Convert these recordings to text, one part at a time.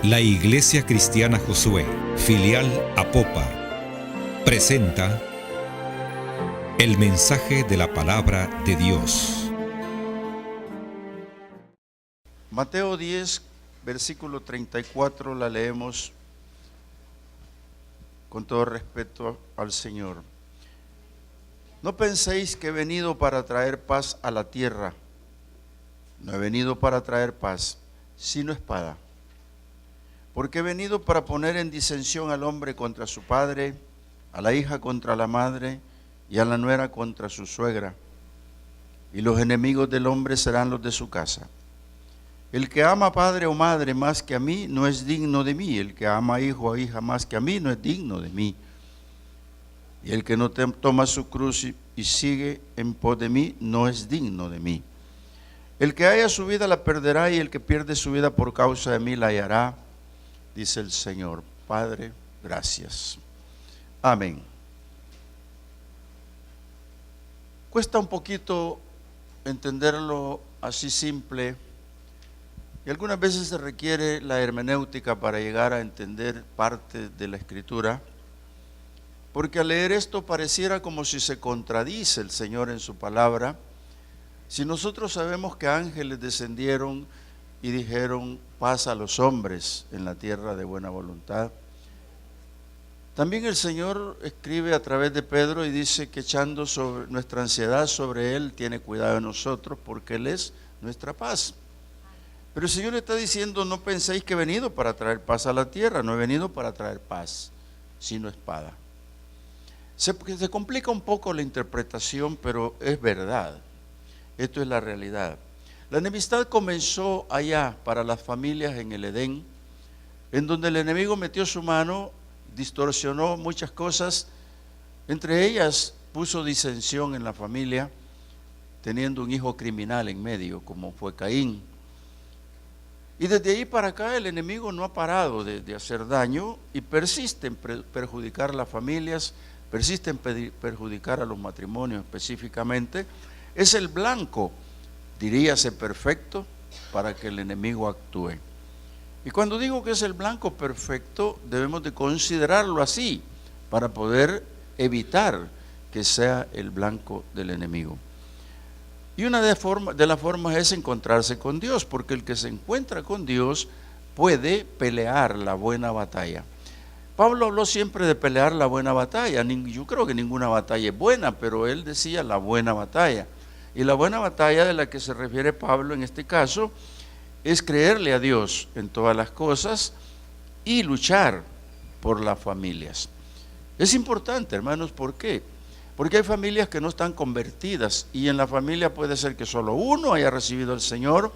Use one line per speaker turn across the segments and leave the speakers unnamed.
La Iglesia Cristiana Josué, filial Apopa, presenta el mensaje de la palabra de Dios.
Mateo 10, versículo 34, la leemos con todo respeto al Señor. No penséis que he venido para traer paz a la tierra. No he venido para traer paz, sino espada. Porque he venido para poner en disensión al hombre contra su padre, a la hija contra la madre y a la nuera contra su suegra. Y los enemigos del hombre serán los de su casa. El que ama a padre o madre más que a mí no es digno de mí. El que ama a hijo o a hija más que a mí no es digno de mí. Y el que no toma su cruz y sigue en pos de mí no es digno de mí. El que haya su vida la perderá, y el que pierde su vida por causa de mí la hallará, dice el Señor. Padre, gracias. Amén. Cuesta un poquito entenderlo así simple, y algunas veces se requiere la hermenéutica para llegar a entender parte de la Escritura, porque al leer esto pareciera como si se contradice el Señor en su palabra. Si nosotros sabemos que ángeles descendieron y dijeron paz a los hombres en la tierra de buena voluntad, también el Señor escribe a través de Pedro y dice que echando sobre nuestra ansiedad sobre Él, tiene cuidado de nosotros porque Él es nuestra paz. Pero el Señor está diciendo: no penséis que he venido para traer paz a la tierra. No he venido para traer paz, sino espada. Se complica un poco la interpretación, pero es verdad. Esto es la realidad. La enemistad comenzó allá para las familias en el Edén, en donde el enemigo metió su mano, distorsionó muchas cosas. Entre ellas puso disensión en la familia, teniendo un hijo criminal en medio, como fue Caín. Y desde ahí para acá el enemigo no ha parado de hacer daño y persiste en perjudicar las familias, persiste en perjudicar a los matrimonios específicamente. Es el blanco, diríase perfecto, para que el enemigo actúe. Y cuando digo que es el blanco perfecto, debemos de considerarlo así, para poder evitar que sea el blanco del enemigo. Y una de las formas es encontrarse con Dios, porque el que se encuentra con Dios puede pelear la buena batalla. Pablo habló siempre de pelear la buena batalla. Yo creo que ninguna batalla es buena, pero él decía la buena batalla. Y la buena batalla de la que se refiere Pablo en este caso es creerle a Dios en todas las cosas y luchar por las familias. Es importante, hermanos, ¿por qué? Porque hay familias que no están convertidas, y en la familia puede ser que solo uno haya recibido al Señor,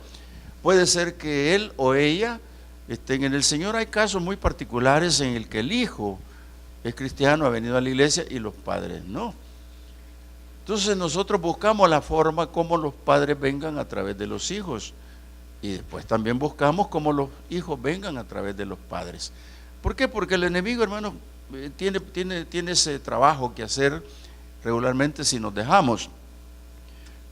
puede ser que él o ella estén en el Señor. Hay casos muy particulares en el que el hijo es cristiano, ha venido a la iglesia, y los padres no. Entonces nosotros buscamos la forma como los padres vengan a través de los hijos, y después también buscamos cómo los hijos vengan a través de los padres. ¿Por qué? Porque el enemigo, hermano, tiene ese trabajo que hacer regularmente si nos dejamos.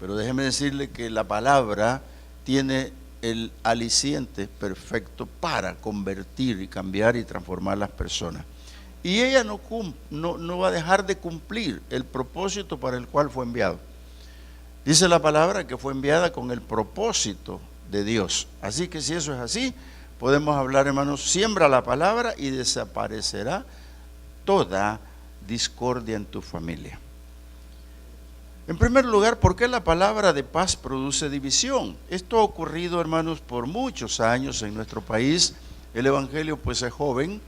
Pero déjeme decirle que la palabra tiene el aliciente perfecto para convertir y cambiar y transformar las personas. Y ella no va a dejar de cumplir el propósito para el cual fue enviado. Dice la palabra que fue enviada con el propósito de Dios. Así que si eso es así, podemos hablar, hermanos, siembra la palabra y desaparecerá toda discordia en tu familia. En primer lugar, ¿por qué la palabra de paz produce división? Esto ha ocurrido, hermanos, por muchos años en nuestro país. El evangelio pues es joven,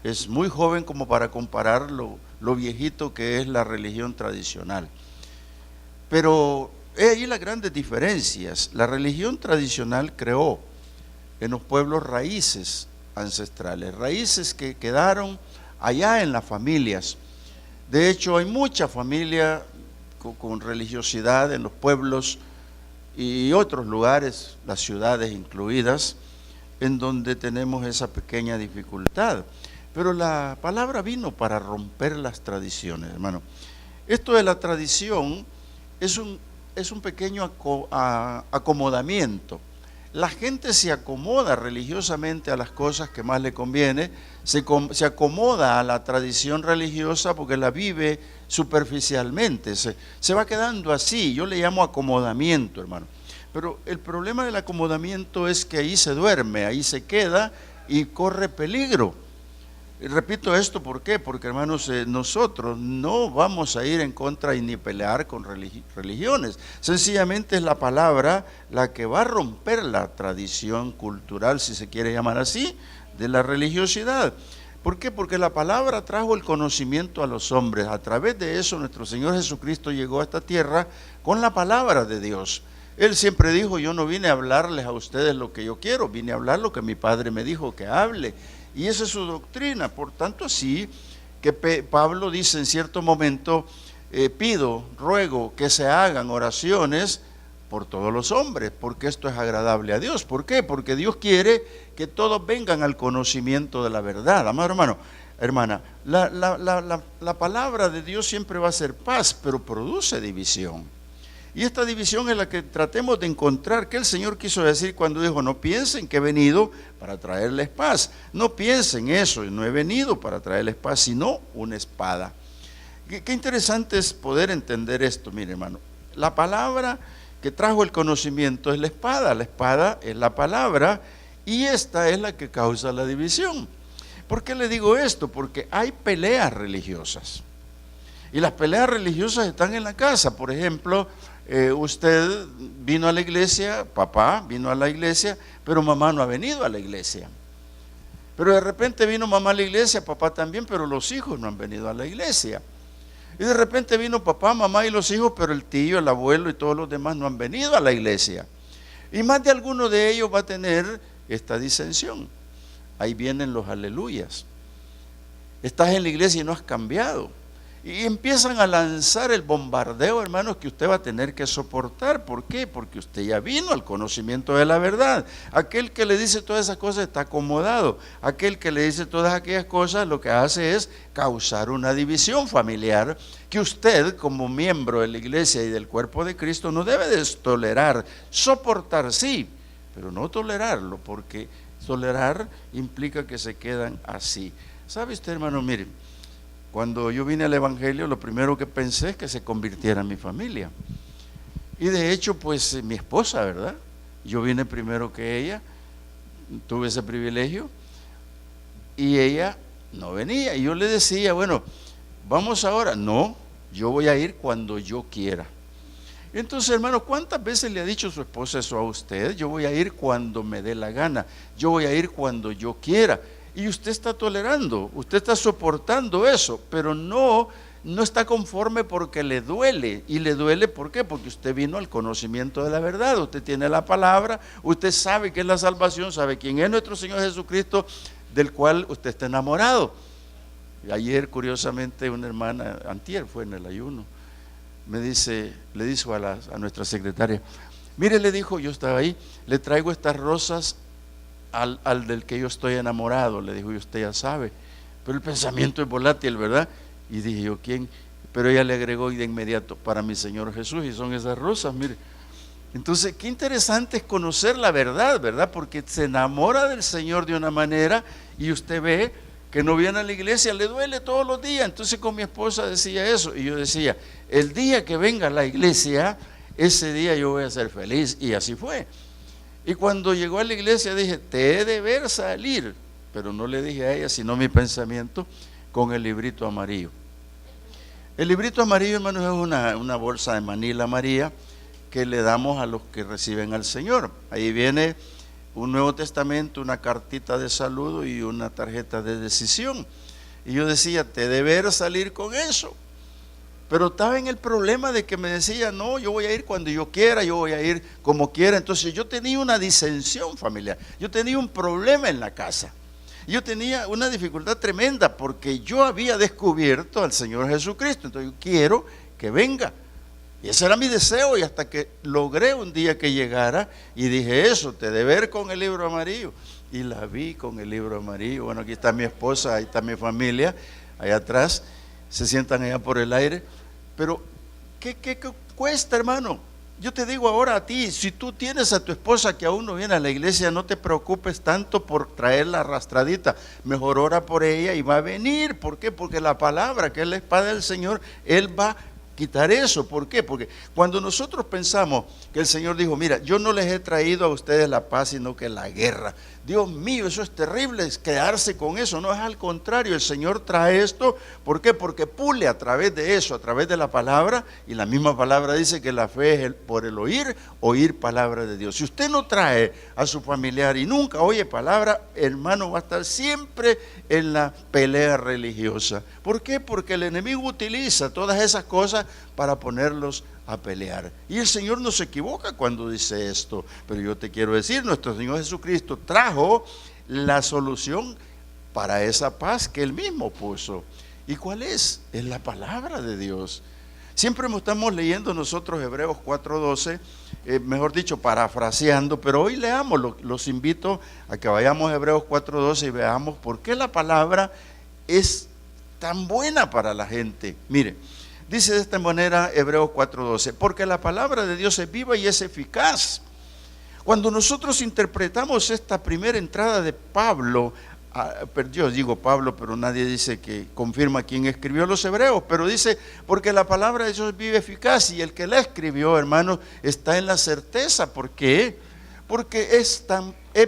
es muy joven como para comparar lo viejito que es la religión tradicional. Pero he ahí las grandes diferencias. La religión tradicional creó en los pueblos raíces ancestrales, raíces que quedaron allá en las familias. De hecho, hay mucha familia con religiosidad en los pueblos y otros lugares, las ciudades incluidas, en donde tenemos esa pequeña dificultad. Pero la palabra vino para romper las tradiciones, hermano. Esto de la tradición es un pequeño acomodamiento. La gente se acomoda religiosamente a las cosas que más le conviene, se acomoda a la tradición religiosa porque la vive superficialmente, se va quedando así. Yo le llamo acomodamiento, hermano. Pero el problema del acomodamiento es que ahí se duerme, ahí se queda y corre peligro. Y repito esto, ¿por qué? Porque, hermanos, nosotros no vamos a ir en contra y ni pelear con religiones. Sencillamente es la palabra la que va a romper la tradición cultural, si se quiere llamar así, de la religiosidad. ¿Por qué? Porque la palabra trajo el conocimiento a los hombres. A través de eso nuestro Señor Jesucristo llegó a esta tierra con la palabra de Dios. Él siempre dijo, yo no vine a hablarles a ustedes lo que yo quiero, vine a hablar lo que mi Padre me dijo que hable. Y esa es su doctrina. Por tanto, así que Pablo dice en cierto momento, pido, ruego que se hagan oraciones por todos los hombres, porque esto es agradable a Dios. ¿Por qué? Porque Dios quiere que todos vengan al conocimiento de la verdad. Amado hermano, hermana, la palabra de Dios siempre va a ser paz, pero produce división. Y esta división es la que tratemos de encontrar. ¿Qué el Señor quiso decir cuando dijo, no piensen que he venido para traerles paz? No piensen eso, no he venido para traerles paz, sino una espada. Qué interesante es poder entender esto, mire hermano. La palabra que trajo el conocimiento es la espada es la palabra, y esta es la que causa la división. ¿Por qué le digo esto? Porque hay peleas religiosas. Y las peleas religiosas están en la casa. Por ejemplo, usted vino a la iglesia, papá vino a la iglesia, pero mamá no ha venido a la iglesia. Pero de repente vino mamá a la iglesia, papá también, pero los hijos no han venido a la iglesia. Y de repente vino papá, mamá y los hijos, pero el tío, el abuelo y todos los demás no han venido a la iglesia. Y más de alguno de ellos va a tener esta disensión. Ahí vienen los aleluyas. Estás en la iglesia y no has cambiado. Y empiezan a lanzar el bombardeo, hermanos, que usted va a tener que soportar. ¿Por qué? Porque usted ya vino al conocimiento de la verdad. Aquel que le dice todas esas cosas está acomodado. Aquel que le dice todas aquellas cosas lo que hace es causar una división familiar que usted, como miembro de la iglesia y del cuerpo de Cristo, no debe de tolerar. Soportar sí, pero no tolerarlo, porque tolerar implica que se quedan así. ¿Sabe usted, hermano? Miren, cuando yo vine al Evangelio, lo primero que pensé es que se convirtiera en mi familia. Y de hecho, pues mi esposa, ¿verdad? Yo vine primero que ella, tuve ese privilegio, y ella no venía. Y yo le decía, bueno, vamos ahora. No, yo voy a ir cuando yo quiera. Entonces, hermano, ¿cuántas veces le ha dicho su esposa eso a usted? Yo voy a ir cuando me dé la gana, yo voy a ir cuando yo quiera. Y usted está tolerando, usted está soportando eso, pero no está conforme porque le duele. ¿Y le duele por qué? Porque usted vino al conocimiento de la verdad, usted tiene la palabra, usted sabe qué es la salvación, sabe quién es nuestro Señor Jesucristo, del cual usted está enamorado. Y ayer, curiosamente, una hermana, antier fue en el ayuno, me dice, le dijo a nuestra secretaria, mire, le dijo, yo estaba ahí, le traigo estas rosas al del que yo estoy enamorado. Le dijo, y usted ya sabe, pero el pensamiento es volátil, ¿verdad? Y dije yo, ¿quién? Pero ella le agregó y de inmediato, para mi Señor Jesús, y son esas rosas, mire. Entonces, qué interesante es conocer la verdad, ¿verdad? Porque se enamora del Señor de una manera y usted ve que no viene a la iglesia, le duele todos los días. Entonces con mi esposa decía eso, y yo decía, el día que venga a la iglesia, ese día yo voy a ser feliz, y así fue. Y cuando llegó a la iglesia dije, te he de ver salir, pero no le dije a ella, sino mi pensamiento, con el librito amarillo. El librito amarillo, hermanos, es una bolsa de Manila María que le damos a los que reciben al Señor. Ahí viene un Nuevo Testamento, una cartita de saludo y una tarjeta de decisión. Y yo decía, te he de ver salir con eso. Pero estaba en el problema de que me decía, no, yo voy a ir cuando yo quiera, yo voy a ir como quiera. Entonces yo tenía una disensión familiar, yo tenía un problema en la casa, yo tenía una dificultad tremenda porque yo había descubierto al Señor Jesucristo. Entonces yo quiero que venga, y ese era mi deseo, y hasta que logré un día que llegara y dije, eso, te he de ver con el libro amarillo. Y la vi con el libro amarillo. Bueno, aquí está mi esposa, ahí está mi familia, allá atrás, se sientan allá por el aire. Pero, ¿qué cuesta, hermano? Yo te digo ahora a ti, si tú tienes a tu esposa que aún no viene a la iglesia, no te preocupes tanto por traerla arrastradita. Mejor ora por ella y va a venir. ¿Por qué? Porque la palabra, que es la espada del Señor, Él va a quitar eso. ¿Por qué? Porque cuando nosotros pensamos que el Señor dijo, mira, yo no les he traído a ustedes la paz, sino que la guerra. Dios mío, eso es terrible, es quedarse con eso. No, es al contrario, el Señor trae esto. ¿Por qué? Porque pule a través de eso, a través de la palabra, y la misma palabra dice que la fe es por el oír palabra de Dios. Si usted no trae a su familiar y nunca oye palabra, hermano, va a estar siempre en la pelea religiosa. ¿Por qué? Porque el enemigo utiliza todas esas cosas para ponerlos a pelear. Y el Señor no se equivoca cuando dice esto, pero yo te quiero decir, nuestro Señor Jesucristo trajo la solución para esa paz que Él mismo puso. ¿Y cuál es? Es la palabra de Dios. Siempre estamos leyendo nosotros Hebreos 4:12, mejor dicho, parafraseando, pero hoy leamos, los invito a que vayamos a Hebreos 4:12 y veamos por qué la palabra es tan buena para la gente. Mire, dice de esta manera Hebreos 4:12, porque la palabra de Dios es viva y es eficaz. Cuando nosotros interpretamos esta primera entrada de Pablo, yo digo Pablo, pero nadie dice que confirma quién escribió los Hebreos, pero dice, porque la palabra de Dios es viva y eficaz, y el que la escribió, hermanos, está en la certeza. ¿Por qué? Porque es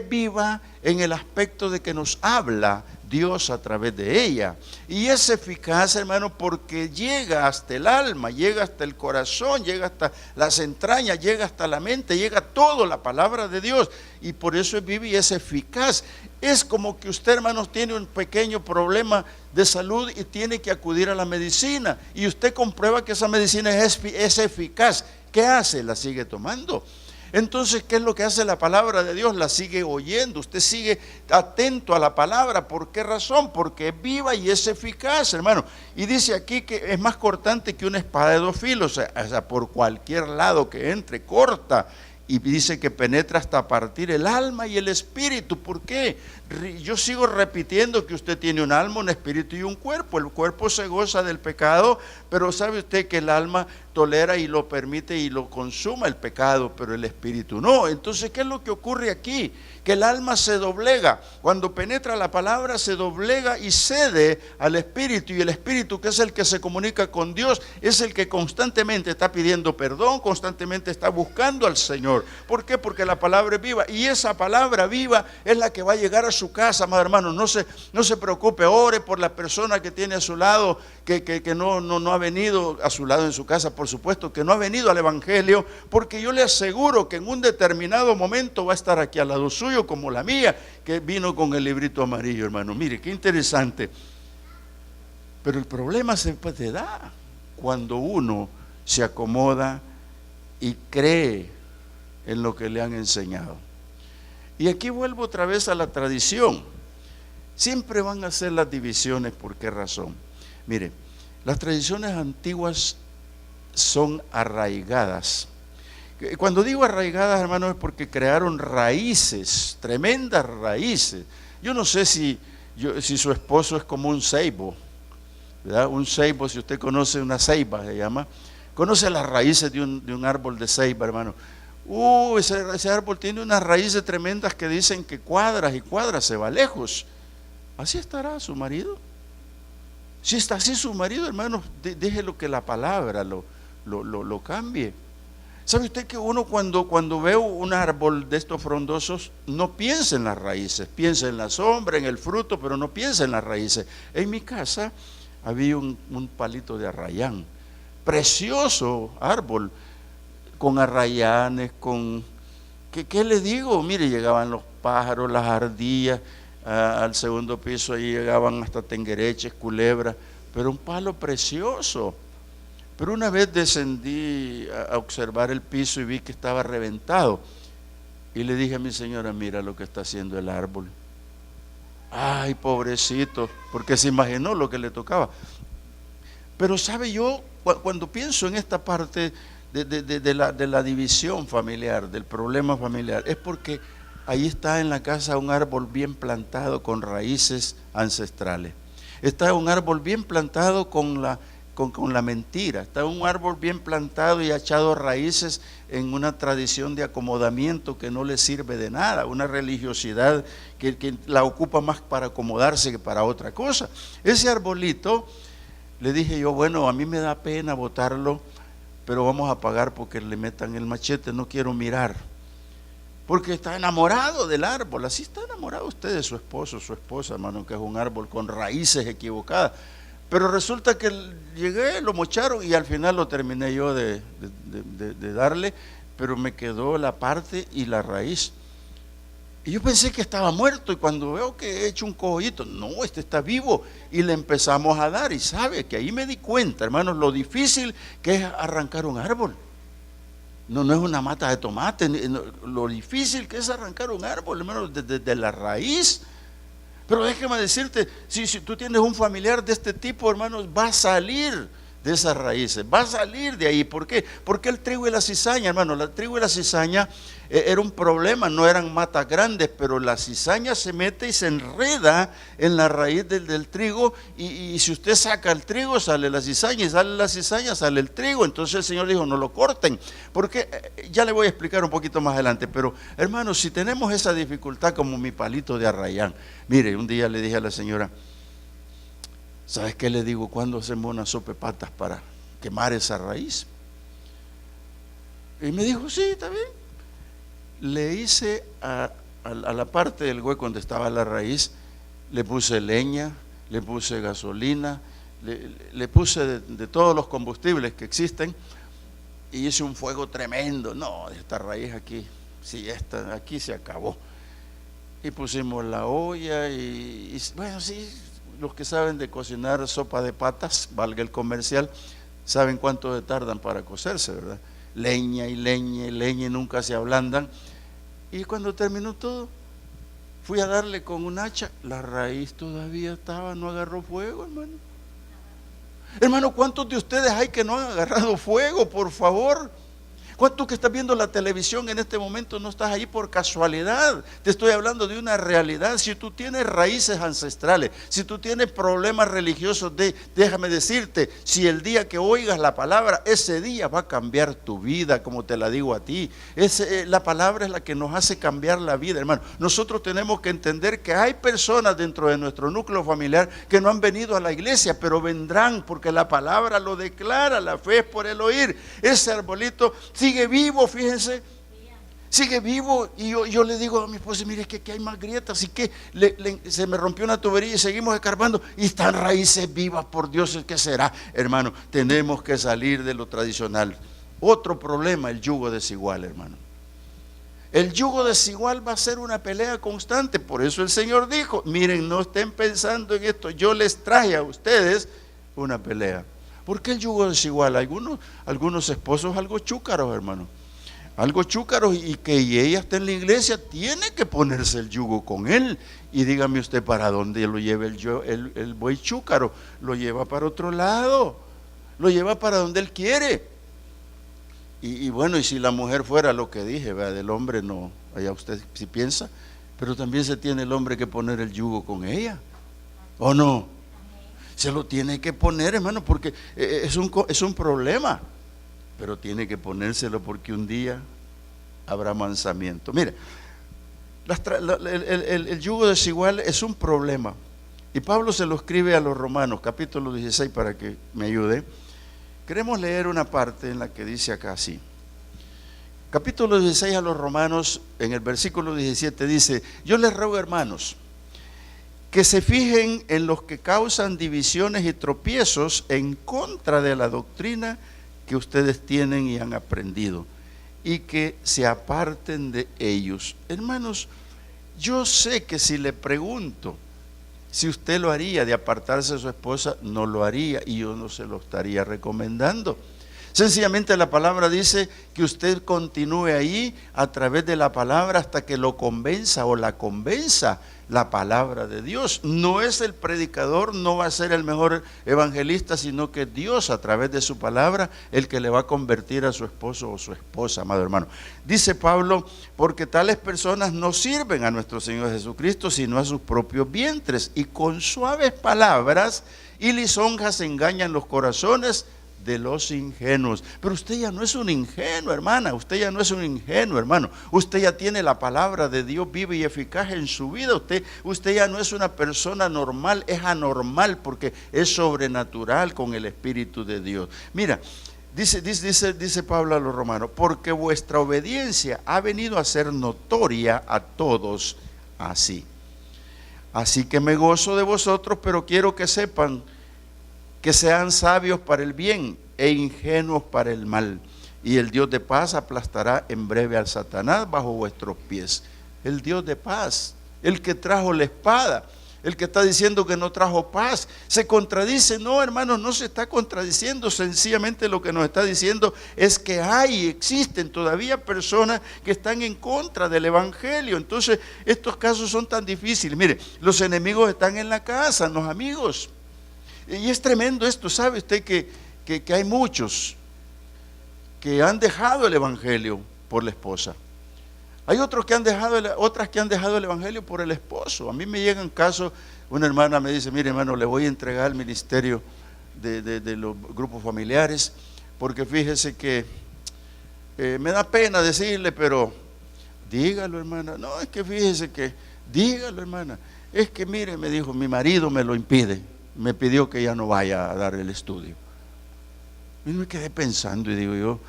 viva en el aspecto de que nos habla Dios a través de ella, y es eficaz, hermano, porque llega hasta el alma, llega hasta el corazón, llega hasta las entrañas, llega hasta la mente, llega todo la palabra de Dios, y por eso es viva y es eficaz. Es como que usted, hermanos, tiene un pequeño problema de salud y tiene que acudir a la medicina, y usted comprueba que esa medicina es eficaz. ¿Qué hace? La sigue tomando. Entonces, ¿qué es lo que hace la palabra de Dios? La sigue oyendo, usted sigue atento a la palabra. ¿Por qué razón? Porque es viva y es eficaz, hermano. Y dice aquí que es más cortante que una espada de dos filos, o sea, por cualquier lado que entre, corta. Y dice que penetra hasta partir el alma y el espíritu. ¿Por qué? Yo sigo repitiendo que usted tiene un alma, un espíritu y un cuerpo. El cuerpo se goza del pecado, pero sabe usted que el alma tolera y lo permite y lo consuma el pecado, pero el espíritu no. Entonces, ¿qué es lo que ocurre aquí? Que el alma se doblega. Cuando penetra la palabra, se doblega y cede al espíritu, y el espíritu, que es el que se comunica con Dios, es el que constantemente está pidiendo perdón, constantemente está buscando al Señor. ¿Por qué? Porque la palabra es viva, y esa palabra viva es la que va a llegar a su casa, amado hermano. No se preocupe, ore por la persona que tiene a su lado, que no ha venido a su lado en su casa, por supuesto, que no ha venido al Evangelio, porque yo le aseguro que en un determinado momento va a estar aquí al lado suyo, como la mía, que vino con el librito amarillo, hermano. Mire, qué interesante. Pero el problema se da cuando uno se acomoda y cree en lo que le han enseñado. Y aquí vuelvo otra vez a la tradición. Siempre van a ser las divisiones. ¿Por qué razón? Mire, las tradiciones antiguas son arraigadas. Cuando digo arraigadas, hermanos, es porque crearon raíces, tremendas raíces. Yo no sé si su esposo es como un ceibo, ¿verdad? Un ceibo, si usted conoce una ceiba, se llama. Conoce las raíces de un árbol de ceiba, hermano. Ese árbol tiene unas raíces tremendas que dicen que cuadras y cuadras se va lejos. ¿Así estará su marido? Si está así su marido, hermano, déjelo que la palabra lo cambie. ¿Sabe usted que uno cuando ve un árbol de estos frondosos no piensa en las raíces, piensa en la sombra, en el fruto, pero no piensa en las raíces? En mi casa había un palito de arrayán, precioso árbol, con arrayanes, ¿qué le digo? Mire, llegaban los pájaros, las ardillas, al segundo piso ahí llegaban hasta tenguereches, culebras, pero un palo precioso. Pero una vez descendí a observar el piso y vi que estaba reventado, y le dije a mi señora, mira lo que está haciendo el árbol. Ay, pobrecito, porque se imaginó lo que le tocaba. Pero sabe, yo cuando pienso en esta parte de la división familiar, del problema familiar, es porque ahí está en la casa un árbol bien plantado con raíces ancestrales. Está un árbol bien plantado con la mentira. Está un árbol bien plantado y echado raíces en una tradición de acomodamiento que no le sirve de nada, una religiosidad que la ocupa más para acomodarse que para otra cosa. Ese arbolito, le dije yo, bueno, a mí me da pena botarlo, pero vamos a pagar porque le metan el machete, no quiero mirar. Porque está enamorado del árbol, así está enamorado usted de su esposo, su esposa, hermano, que es un árbol con raíces equivocadas. Pero resulta que llegué, lo mocharon y al final lo terminé yo de darle, pero me quedó la parte y la raíz. Y yo pensé que estaba muerto, y cuando veo que he hecho un cogollito, no, este está vivo, y le empezamos a dar. Y sabe que ahí me di cuenta, hermanos, lo difícil que es arrancar un árbol. No es una mata de tomate, lo difícil que es arrancar un árbol, hermano, desde la raíz. Pero déjame decirte, si tú tienes un familiar de este tipo, hermanos, va a salir de esas raíces, va a salir de ahí. ¿Por qué? Porque el trigo y la cizaña, hermano, la trigo y la cizaña era un problema, no eran matas grandes, pero la cizaña se mete y se enreda en la raíz del trigo, y si usted saca el trigo, sale la cizaña, y sale la cizaña, sale el trigo. Entonces el Señor dijo, no lo corten, porque ya le voy a explicar un poquito más adelante. Pero hermanos, si tenemos esa dificultad como mi palito de arrayán, mire, un día le dije a la señora, ¿sabes qué le digo? ¿Cuándo hacemos una sopa de patas para quemar esa raíz? Y me dijo, sí, está bien. Le hice a la parte del hueco donde estaba la raíz, le puse leña, le puse gasolina, le puse de todos los combustibles que existen, y hice un fuego tremendo. No, esta raíz aquí, sí, aquí se acabó. Y pusimos la olla y bueno, sí, los que saben de cocinar sopa de patas, valga el comercial, saben cuánto se tardan para cocerse, ¿verdad? Leña y leña y leña, y nunca se ablandan. Y cuando terminó todo, fui a darle con un hacha, la raíz todavía estaba, no agarró fuego, hermano. Hermano, ¿cuántos de ustedes hay que no han agarrado fuego, por favor? ¿Cuántos que estás viendo la televisión en este momento no estás ahí por casualidad? Te estoy hablando de una realidad. Si tú tienes raíces ancestrales, si tú tienes problemas religiosos, déjame decirte, si el día que oigas la palabra, ese día va a cambiar tu vida, como te la digo a ti. La palabra es la que nos hace cambiar la vida, hermano. Nosotros tenemos que entender que hay personas dentro de nuestro núcleo familiar que no han venido a la iglesia, pero vendrán porque la palabra lo declara, la fe es por el oír. Ese arbolito sigue vivo, fíjense, sigue vivo. Y yo le digo a mi esposa, mire, que aquí hay más grietas, y que se me rompió una tubería y seguimos escarbando y están raíces vivas, por Dios, ¿qué será? Hermano, tenemos que salir de lo tradicional. Otro problema, el yugo desigual, hermano. El yugo desigual va a ser una pelea constante. Por eso el Señor dijo, miren, no estén pensando en esto, yo les traje a ustedes una pelea. ¿Por qué el yugo desigual? Algunos esposos algo chúcaros, hermano, algo chúcaros, y ella está en la iglesia, tiene que ponerse el yugo con él. Y dígame usted, ¿para dónde lo lleva el buey chúcaro? Lo lleva para otro lado, lo lleva para donde él quiere. Y bueno, y si la mujer fuera lo que dije, ¿verdad? Del hombre no, allá usted si piensa, pero también se tiene el hombre que poner el yugo con ella, ¿o no? Se lo tiene que poner, hermano, porque es un problema, pero tiene que ponérselo porque un día habrá amansamiento. Mire, el yugo desigual es un problema, y Pablo se lo escribe a los Romanos, capítulo 16, para que me ayude. Queremos leer una parte en la que dice acá así. Capítulo 16 a los Romanos, en el versículo 17 dice, yo les ruego, hermanos, que se fijen en los que causan divisiones y tropiezos en contra de la doctrina que ustedes tienen y han aprendido, y que se aparten de ellos. Hermanos, yo sé que si le pregunto si usted lo haría de apartarse de su esposa, no lo haría, y yo no se lo estaría recomendando. Sencillamente la palabra dice que usted continúe ahí a través de la palabra hasta que lo convenza o la convenza la palabra de Dios. No es el predicador, no va a ser el mejor evangelista, sino que Dios a través de su palabra el que le va a convertir a su esposo o su esposa, amado hermano. Dice Pablo, porque tales personas no sirven a nuestro Señor Jesucristo, sino a sus propios vientres, y con suaves palabras y lisonjas engañan los corazones de los ingenuos. Pero usted ya no es un ingenuo, hermana. Usted ya no es un ingenuo, hermano. Usted ya tiene la palabra de Dios viva y eficaz en su vida. Usted ya no es una persona normal, es anormal porque es sobrenatural con el Espíritu de Dios. Mira, dice Pablo a los romanos, porque vuestra obediencia ha venido a ser notoria a todos así. Así que me gozo de vosotros, pero quiero que sepan que sean sabios para el bien e ingenuos para el mal. Y el Dios de paz aplastará en breve al Satanás bajo vuestros pies. El Dios de paz, el que trajo la espada, el que está diciendo que no trajo paz, se contradice. No, hermanos, no se está contradiciendo. Sencillamente lo que nos está diciendo es que existen todavía personas que están en contra del Evangelio. Entonces, estos casos son tan difíciles. Mire, los enemigos están en la casa, los amigos. Y es tremendo esto. ¿Sabe usted que hay muchos que han dejado el Evangelio por la esposa? Hay otras que han dejado el Evangelio por el esposo. A mí me llegan casos, una hermana me dice, mire hermano, le voy a entregar el ministerio de los grupos familiares, porque fíjese que me da pena decirle, pero dígalo, hermana. No, es que fíjese que, dígalo, hermana. Es que mire, me dijo, mi marido me lo impide. Me pidió que ya no vaya a dar el estudio. Y me quedé pensando y digo yo,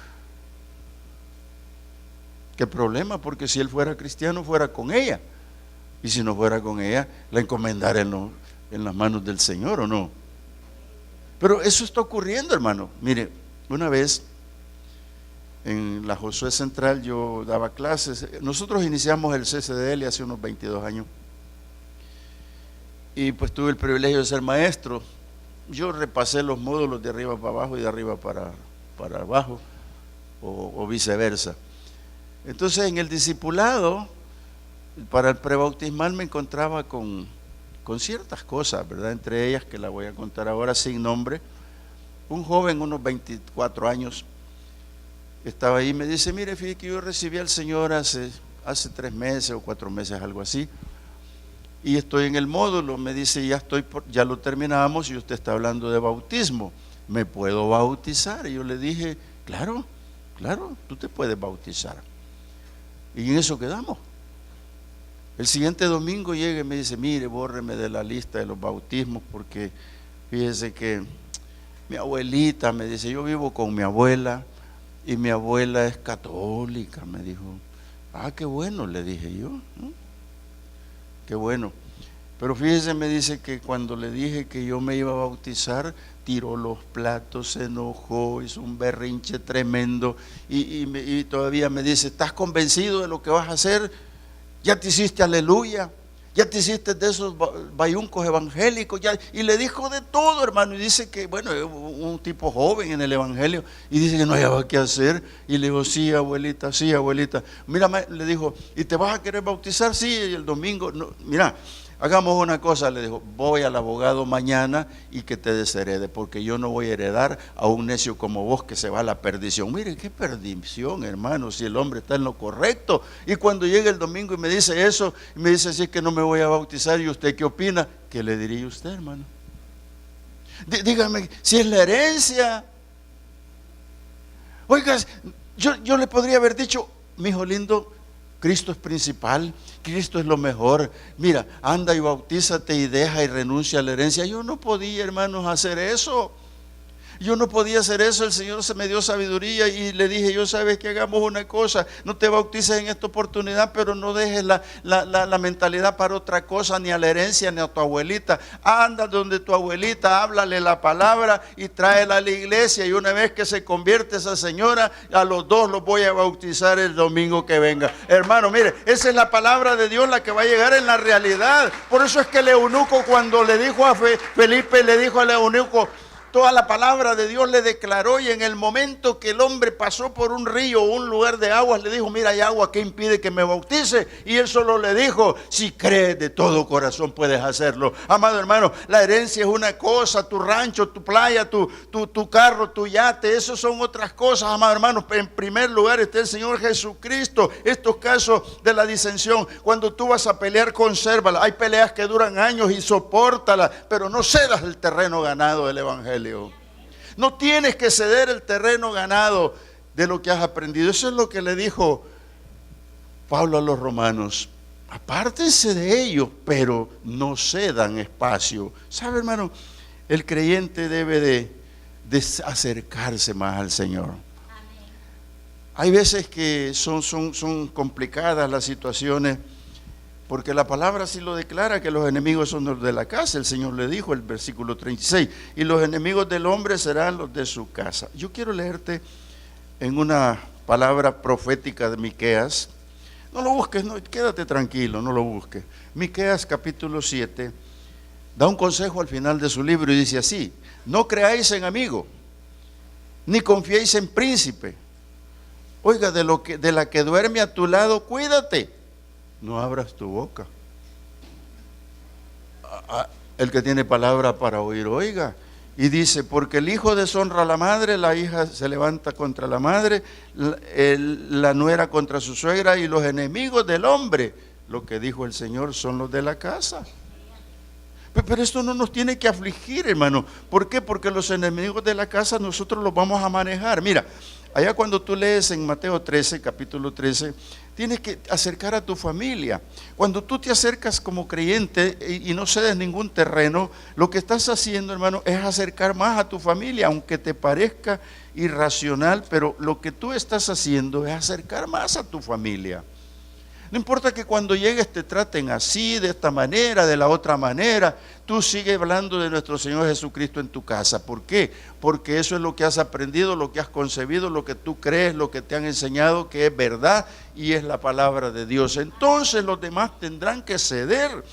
¿qué problema? Porque si él fuera cristiano, fuera con ella. Y si no fuera con ella, la encomendara en las manos del Señor, ¿o no? Pero eso está ocurriendo, hermano. Mire, una vez en la Josué Central yo daba clases. Nosotros iniciamos el CCDL hace unos 22 años. Y pues tuve el privilegio de ser maestro. Yo repasé los módulos de arriba para abajo y de arriba para abajo, o viceversa. Entonces en el discipulado, para el prebautismal me encontraba con ciertas cosas, ¿verdad? Entre ellas, que la voy a contar ahora sin nombre. Un joven, unos 24 años, estaba ahí y me dice, mire, fíjate que yo recibí al Señor hace 3 meses o 4 meses, algo así. Y estoy en el módulo, me dice, ya lo terminamos y usted está hablando de bautismo, ¿me puedo bautizar? Y yo le dije, claro, tú te puedes bautizar. Y en eso quedamos. El siguiente domingo llega y me dice, mire, bórreme de la lista de los bautismos, porque fíjese que mi abuelita, me dice, yo vivo con mi abuela y mi abuela es católica, me dijo. Qué bueno, le dije yo, ¿no? Qué bueno. Pero fíjese, me dice que cuando le dije que yo me iba a bautizar, tiró los platos, se enojó, hizo un berrinche tremendo y todavía me dice, ¿estás convencido de lo que vas a hacer? ¿Ya te hiciste aleluya? ¿Ya te hiciste de esos bayuncos evangélicos? Y le dijo de todo, hermano. Y dice que, bueno, un tipo joven en el evangelio, y dice que no había qué hacer. Y le digo, sí, abuelita, sí, abuelita. Mira, le dijo, ¿y te vas a querer bautizar? Sí, y el domingo, no, mira, hagamos una cosa, le dijo, voy al abogado mañana y que te desherede, porque yo no voy a heredar a un necio como vos que se va a la perdición. Mire, qué perdición, hermano, si el hombre está en lo correcto. Y cuando llega el domingo y me dice eso, y me dice, así es que no me voy a bautizar, ¿y usted qué opina? ¿Qué le diría usted, hermano? Dígame, si es la herencia. Oiga, yo le podría haber dicho, mi hijo lindo, Cristo es principal, Cristo es lo mejor. Mira, anda y bautízate y deja y renuncia a la herencia. Yo no podía, hermanos, hacer eso. Yo no podía hacer eso. El Señor se me dio sabiduría y le dije, yo sabes que hagamos una cosa, no te bautices en esta oportunidad, pero no dejes la mentalidad para otra cosa, ni a la herencia, ni a tu abuelita. Anda donde tu abuelita, háblale la palabra y tráela a la iglesia, y una vez que se convierte esa señora, a los dos los voy a bautizar el domingo que venga. Hermano, mire, esa es la palabra de Dios, la que va a llegar en la realidad. Por eso es que el eunuco, cuando le dijo a Felipe, le dijo al eunuco, toda la palabra de Dios le declaró, y en el momento que el hombre pasó por un río o un lugar de aguas, le dijo, mira, hay agua, ¿qué impide que me bautice? Y él solo le dijo, si crees de todo corazón puedes hacerlo. Amado hermano, la herencia es una cosa, tu rancho, tu playa, tu carro, tu yate, eso son otras cosas, amado hermano. En primer lugar está el Señor Jesucristo. Estos casos de la disensión, cuando tú vas a pelear, consérvala. Hay peleas que duran años y sopórtalas, pero no cedas el terreno ganado del evangelio. No tienes que ceder el terreno ganado de lo que has aprendido. Eso es lo que le dijo Pablo a los romanos. Apártense de ellos, pero no cedan espacio. ¿Sabe, hermano? El creyente debe de acercarse más al Señor. Hay veces que son complicadas las situaciones, porque la palabra sí lo declara, que los enemigos son los de la casa. El Señor le dijo, el versículo 36, y los enemigos del hombre serán los de su casa. Yo quiero leerte en una palabra profética de Miqueas. No lo busques, no, quédate tranquilo, no lo busques. Miqueas capítulo 7 da un consejo al final de su libro y dice así: no creáis en amigo, ni confiéis en príncipe. Oiga, de la que duerme a tu lado, cuídate. No abras tu boca. El que tiene palabra para oír, oiga. Y dice, porque el hijo deshonra a la madre, la hija se levanta contra la madre, la nuera contra su suegra, y los enemigos del hombre, lo que dijo el Señor, son los de la casa. Pero esto no nos tiene que afligir, hermano. ¿Por qué? Porque los enemigos de la casa nosotros los vamos a manejar. Mira, allá cuando tú lees en Mateo 13, capítulo 13, tienes que acercar a tu familia. Cuando tú te acercas como creyente y no cedes ningún terreno, lo que estás haciendo, hermano, es acercar más a tu familia, aunque te parezca irracional, pero lo que tú estás haciendo es acercar más a tu familia. No importa que cuando llegues te traten así, de esta manera, de la otra manera, tú sigues hablando de nuestro Señor Jesucristo en tu casa. ¿Por qué? Porque eso es lo que has aprendido, lo que has concebido, lo que tú crees, lo que te han enseñado que es verdad y es la palabra de Dios. Entonces los demás tendrán que ceder.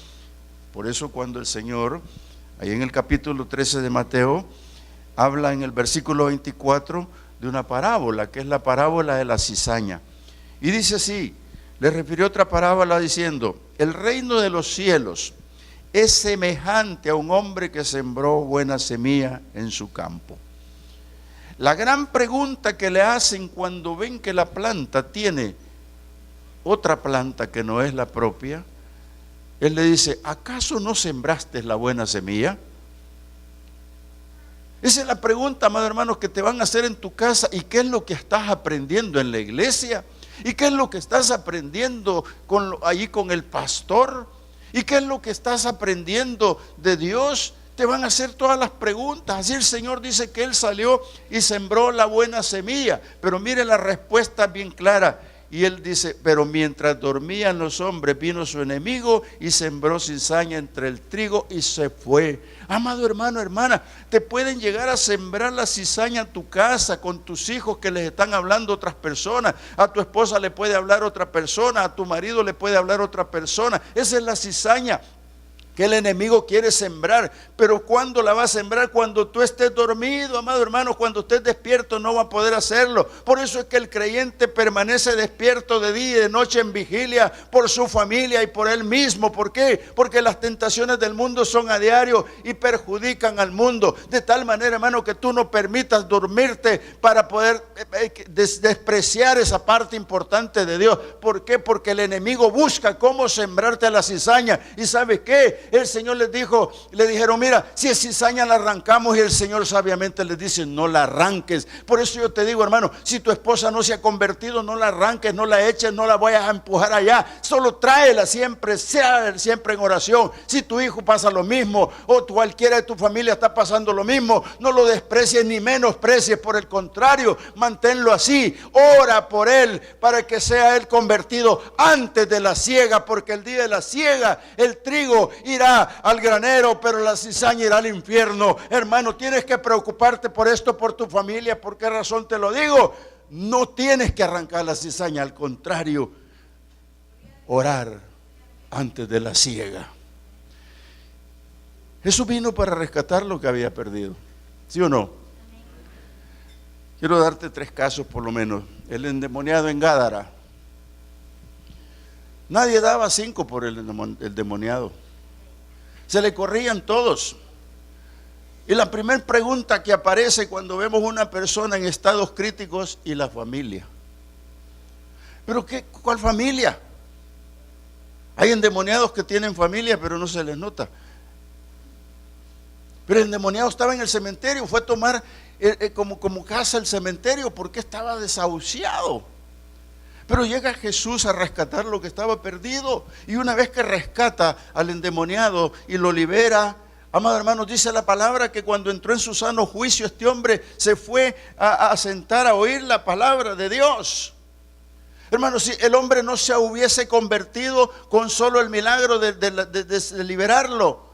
Por eso cuando el Señor, ahí en el capítulo 13 de Mateo, habla en el versículo 24 de una parábola, que es la parábola de la cizaña. Y dice así: le refirió otra parábola diciendo, el reino de los cielos es semejante a un hombre que sembró buena semilla en su campo. La gran pregunta que le hacen cuando ven que la planta tiene otra planta que no es la propia, él le dice, ¿acaso no sembraste la buena semilla? Esa es la pregunta, amados hermanos, que te van a hacer en tu casa. ¿Y qué es lo que estás aprendiendo en la iglesia? ¿Y qué es lo que estás aprendiendo allí con el pastor? ¿Y qué es lo que estás aprendiendo de Dios? Te van a hacer todas las preguntas. Así el Señor dice que Él salió y sembró la buena semilla. Pero mire la respuesta bien clara. Y Él dice, pero mientras dormían los hombres, vino su enemigo y sembró cizaña entre el trigo y se fue. Amado hermano, hermana, te pueden llegar a sembrar la cizaña en tu casa, con tus hijos que les están hablando otras personas. A tu esposa le puede hablar otra persona, a tu marido le puede hablar otra persona. Esa es la cizaña que el enemigo quiere sembrar. Pero ¿cuándo la va a sembrar? Cuando tú estés dormido, amado hermano. Cuando estés despierto no va a poder hacerlo. Por eso es que el creyente permanece despierto de día y de noche en vigilia por su familia y por él mismo. ¿Por qué? Porque las tentaciones del mundo son a diario y perjudican al mundo. De tal manera, hermano, que tú no permitas dormirte para poder despreciar esa parte importante de Dios. ¿Por qué? Porque el enemigo busca cómo sembrarte la cizaña. ¿Y sabes qué? El Señor les dijo, le dijeron, mira, si es cizaña la arrancamos, y el Señor sabiamente les dice, no la arranques. Por eso yo te digo, hermano, si tu esposa no se ha convertido, no la arranques, no la eches, no la vayas a empujar allá, solo tráela siempre, sea siempre en oración. Si tu hijo pasa lo mismo, o cualquiera de tu familia está pasando lo mismo, no lo desprecies ni menosprecies, por el contrario, manténlo así, ora por él, para que sea él convertido antes de la siega, porque el día de la siega, el trigo irá al granero, pero la cizaña irá al infierno. Hermano, tienes que preocuparte por esto, por tu familia. ¿Por qué razón te lo digo? No tienes que arrancar la cizaña, al contrario, orar antes de la siega. Jesús vino para rescatar lo que había perdido, ¿sí o no? Quiero darte 3 casos por lo menos. El endemoniado en Gádara. Nadie daba 5 por el endemoniado. Se le corrían todos. Y la primera pregunta que aparece cuando vemos una persona en estados críticos, ¿y la familia? ¿Pero cuál familia? Hay endemoniados que tienen familia, pero no se les nota. Pero el endemoniado estaba en el cementerio, fue a tomar como casa el cementerio, porque estaba desahuciado. Pero llega Jesús a rescatar lo que estaba perdido. Y una vez que rescata al endemoniado y lo libera, amados hermanos, dice la palabra que cuando entró en su sano juicio, este hombre se fue a sentar a oír la palabra de Dios. Hermanos, si el hombre no se hubiese convertido con solo el milagro de liberarlo.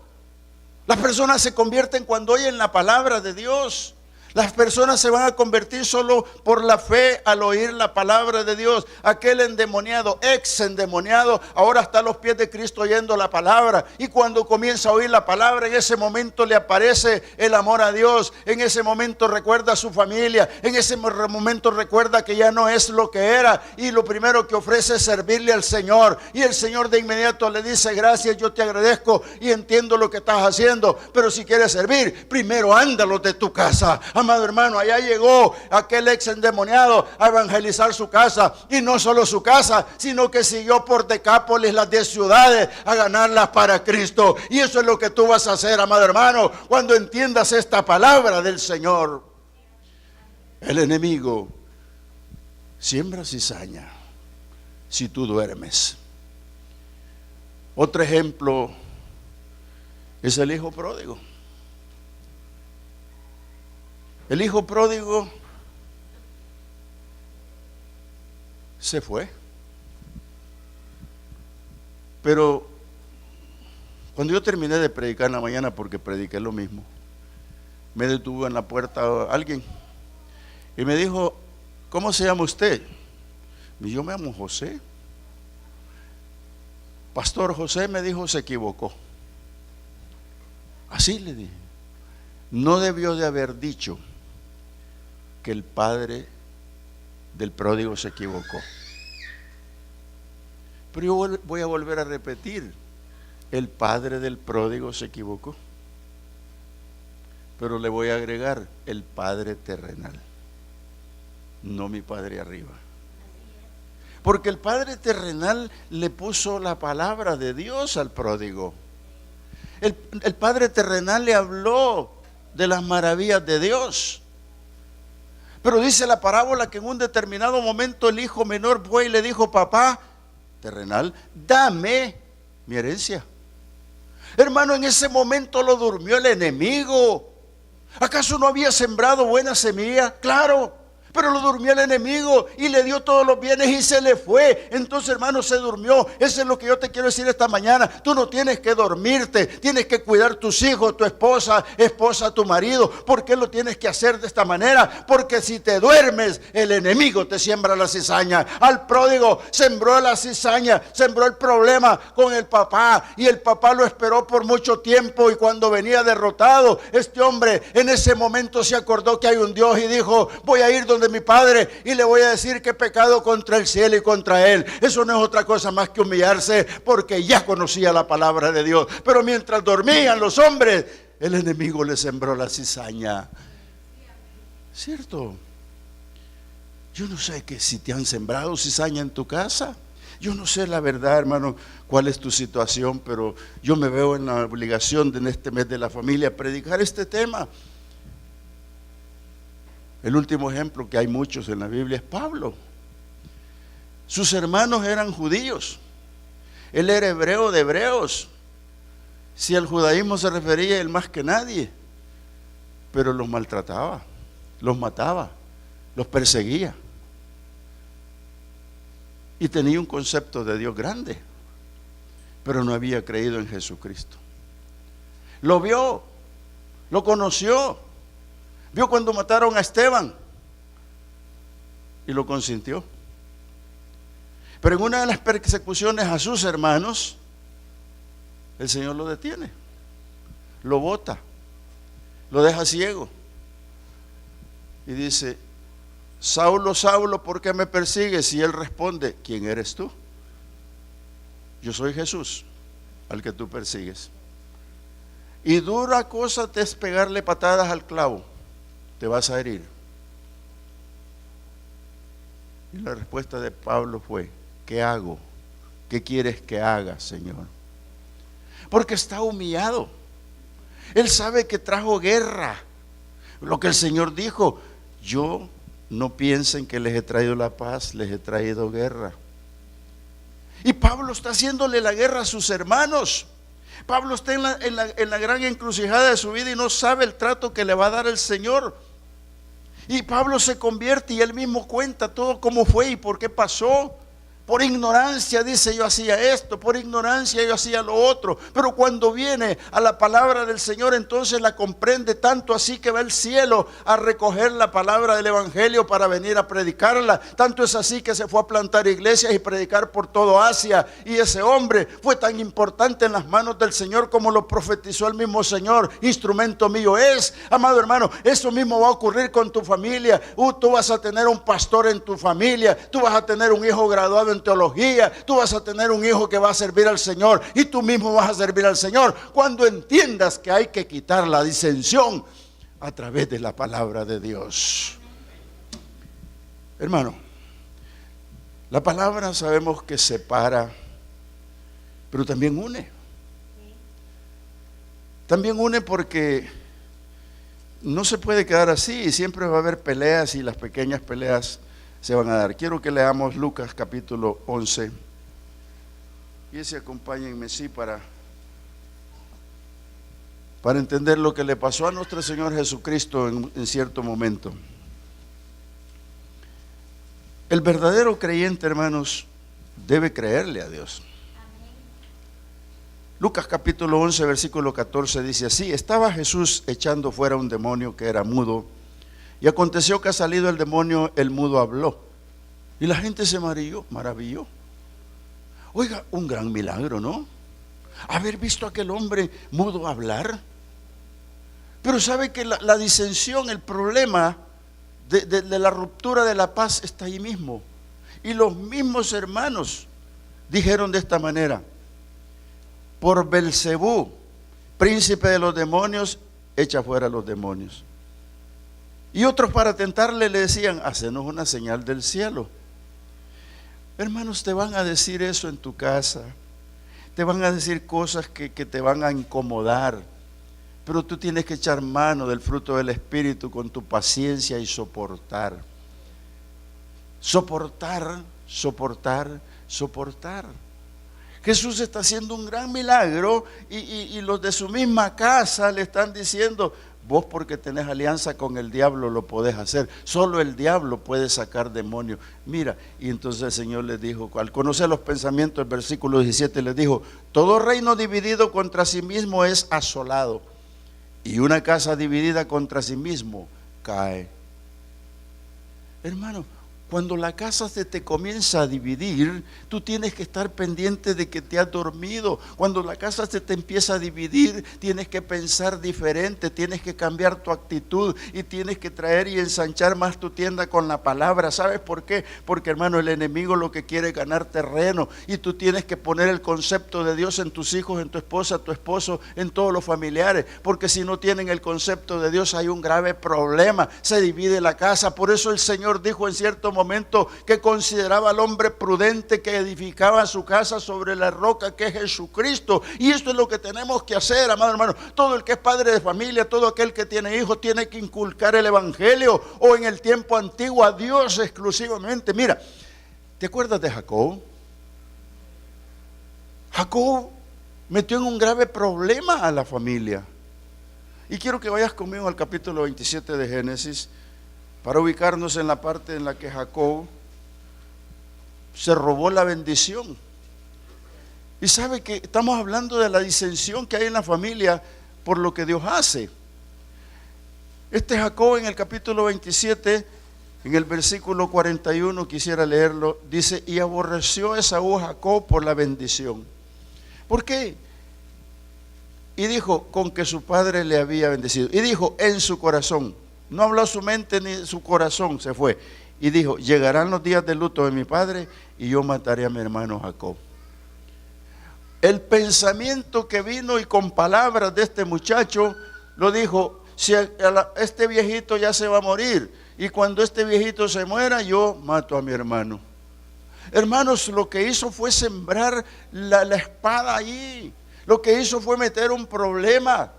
Las personas se convierten cuando oyen la palabra de Dios. Las personas se van a convertir solo por la fe al oír la palabra de Dios. Aquel endemoniado, ex endemoniado, ahora está a los pies de Cristo oyendo la palabra. Y cuando comienza a oír la palabra, en ese momento le aparece el amor a Dios. En ese momento recuerda a su familia. En ese momento recuerda que ya no es lo que era. Y lo primero que ofrece es servirle al Señor. Y el Señor de inmediato le dice: gracias, yo te agradezco y entiendo lo que estás haciendo. Pero si quieres servir, primero ándalo de tu casa. Amado hermano, allá llegó aquel ex endemoniado a evangelizar su casa, y no solo su casa, sino que siguió por Decápolis, las 10 ciudades, a ganarlas para Cristo. Y eso es lo que tú vas a hacer, amado hermano, cuando entiendas esta palabra del Señor. El enemigo siembra cizaña si tú duermes. Otro ejemplo es el hijo pródigo. El hijo pródigo se fue. Pero cuando yo terminé de predicar en la mañana, porque prediqué lo mismo, me detuvo en la puerta alguien y me dijo: ¿cómo se llama usted? Y yo me llamo José. Pastor José, me dijo, se equivocó. Así le dije. No debió de haber dicho que el padre del pródigo se equivocó. Pero yo voy a volver a repetir: el padre del pródigo se equivocó. Pero le voy a agregar: el padre terrenal, no mi padre arriba. Porque el padre terrenal le puso la palabra de Dios al pródigo. El padre terrenal le habló de las maravillas de Dios. Pero dice la parábola que en un determinado momento el hijo menor fue y le dijo: papá terrenal, dame mi herencia. Hermano, en ese momento lo durmió el enemigo. ¿Acaso no había sembrado buena semilla? Claro. Pero lo durmió el enemigo y le dio todos los bienes y se le fue. Entonces, hermano, se durmió. Eso es lo que yo te quiero decir esta mañana. Tú no tienes que dormirte. Tienes que cuidar tus hijos, tu esposa, tu marido. ¿Por qué lo tienes que hacer de esta manera? Porque si te duermes, el enemigo te siembra la cizaña. Al pródigo sembró la cizaña, sembró el problema con el papá. Y el papá lo esperó por mucho tiempo. Y cuando venía derrotado, este hombre en ese momento se acordó que hay un Dios y dijo: voy a ir donde mi padre y le voy a decir que he pecado contra el cielo y contra él. Eso no es otra cosa más que humillarse, porque ya conocía la palabra de Dios. Pero mientras dormían los hombres, el enemigo le sembró la cizaña. ¿Cierto? Yo no sé que si te han sembrado cizaña en tu casa. Yo no sé la verdad, hermano, cuál es tu situación, pero yo me veo en la obligación de en este mes de la familia predicar este tema. El último ejemplo, que hay muchos en la Biblia, es Pablo. Sus hermanos eran judíos. Él era hebreo de hebreos. Si al judaísmo se refería él más que nadie. Pero los maltrataba, los mataba, los perseguía. Y tenía un concepto de Dios grande, pero no había creído en Jesucristo. Lo vio, lo conoció. Vio cuando mataron a Esteban y lo consintió. Pero en una de las persecuciones a sus hermanos, el Señor lo detiene, lo bota, lo deja ciego y dice: Saulo, Saulo, ¿por qué me persigues? Y él responde: ¿quién eres tú? Yo soy Jesús, al que tú persigues. Y dura cosa te es pegarle patadas al clavo. Te vas a herir. Y la respuesta de Pablo fue: ¿qué hago? ¿Qué quieres que haga, Señor? Porque está humillado. Él sabe que trajo guerra. Lo que el Señor dijo, yo no piensen que les he traído la paz, les he traído guerra. Y Pablo está haciéndole la guerra a sus hermanos. Pablo está en la gran encrucijada de su vida y no sabe el trato que le va a dar el Señor. Y Pablo se convierte y él mismo cuenta todo cómo fue y por qué pasó. Por ignorancia, dice, yo hacía esto, por ignorancia yo hacía lo otro. Pero cuando viene a la palabra del Señor, entonces la comprende, tanto así que va al cielo a recoger la palabra del Evangelio para venir a predicarla. Tanto es así que se fue a plantar iglesias y predicar por todo Asia. Y ese hombre fue tan importante en las manos del Señor como lo profetizó el mismo Señor. Instrumento mío es. Amado hermano, eso mismo va a ocurrir con tu familia. Tú vas a tener un pastor en tu familia. Tú vas a tener un hijo graduado en teología, tú vas a tener un hijo que va a servir al Señor y tú mismo vas a servir al Señor cuando entiendas que hay que quitar la disensión a través de la palabra de Dios. Hermano, la palabra sabemos que separa, pero también une. También une porque no se puede quedar así y siempre va a haber peleas y las pequeñas peleas se van a dar. Quiero que leamos Lucas capítulo 11. Y ese acompáñenme, sí, para entender lo que le pasó a nuestro Señor Jesucristo en cierto momento. El verdadero creyente, hermanos, debe creerle a Dios. Lucas capítulo 11, versículo 14 dice así: estaba Jesús echando fuera un demonio que era mudo. Y aconteció que ha salido el demonio, el mudo habló. Y la gente se maravilló. Oiga, un gran milagro, ¿no? Haber visto a aquel hombre mudo hablar. Pero sabe que la disensión, el problema de la ruptura de la paz está ahí mismo. Y los mismos hermanos dijeron de esta manera: por Belcebú, príncipe de los demonios, echa fuera a los demonios. Y otros para tentarle le decían: hacenos una señal del cielo. Hermanos, te van a decir eso en tu casa. Te van a decir cosas que te van a incomodar. Pero tú tienes que echar mano del fruto del Espíritu con tu paciencia y soportar. Soportar, soportar, soportar. Jesús está haciendo un gran milagro y los de su misma casa le están diciendo: vos, porque tenés alianza con el diablo, lo podés hacer. Solo el diablo puede sacar demonios. Mira, y entonces el Señor les dijo, al conocer los pensamientos, el versículo 17 les dijo: todo reino dividido contra sí mismo es asolado, y una casa dividida contra sí mismo cae. Hermano, cuando la casa se te comienza a dividir, tú tienes que estar pendiente de que te has dormido. Cuando la casa se te empieza a dividir, tienes que pensar diferente, tienes que cambiar tu actitud y tienes que traer y ensanchar más tu tienda con la palabra. ¿Sabes por qué? Porque, hermano, el enemigo lo que quiere es ganar terreno y tú tienes que poner el concepto de Dios en tus hijos, en tu esposa, tu esposo, en todos los familiares. Porque si no tienen el concepto de Dios, hay un grave problema, se divide la casa. Por eso el Señor dijo en cierto momento que consideraba al hombre prudente que edificaba su casa sobre la roca que es Jesucristo. Y esto es lo que tenemos que hacer, amado hermano. Todo el que es padre de familia, todo aquel que tiene hijos, tiene que inculcar el evangelio, o en el tiempo antiguo a Dios exclusivamente. Mira, ¿te acuerdas de Jacob? Jacob metió en un grave problema a la familia. Y quiero que vayas conmigo al capítulo 27 de Génesis, para ubicarnos en la parte en la que Jacob se robó la bendición. Y sabe que estamos hablando de la disensión que hay en la familia por lo que Dios hace. Este Jacob, en el capítulo 27, en el versículo 41, quisiera leerlo, dice: y aborreció Esaú a Jacob por la bendición. ¿Por qué? Y dijo: con que su padre le había bendecido. Y dijo en su corazón. No habló su mente ni su corazón, se fue. Y dijo: llegarán los días de luto de mi padre y yo mataré a mi hermano Jacob. El pensamiento que vino y con palabras de este muchacho lo dijo: si este viejito ya se va a morir, y cuando este viejito se muera, yo mato a mi hermano. Hermanos, lo que hizo fue sembrar la espada allí. Lo que hizo fue meter un problema.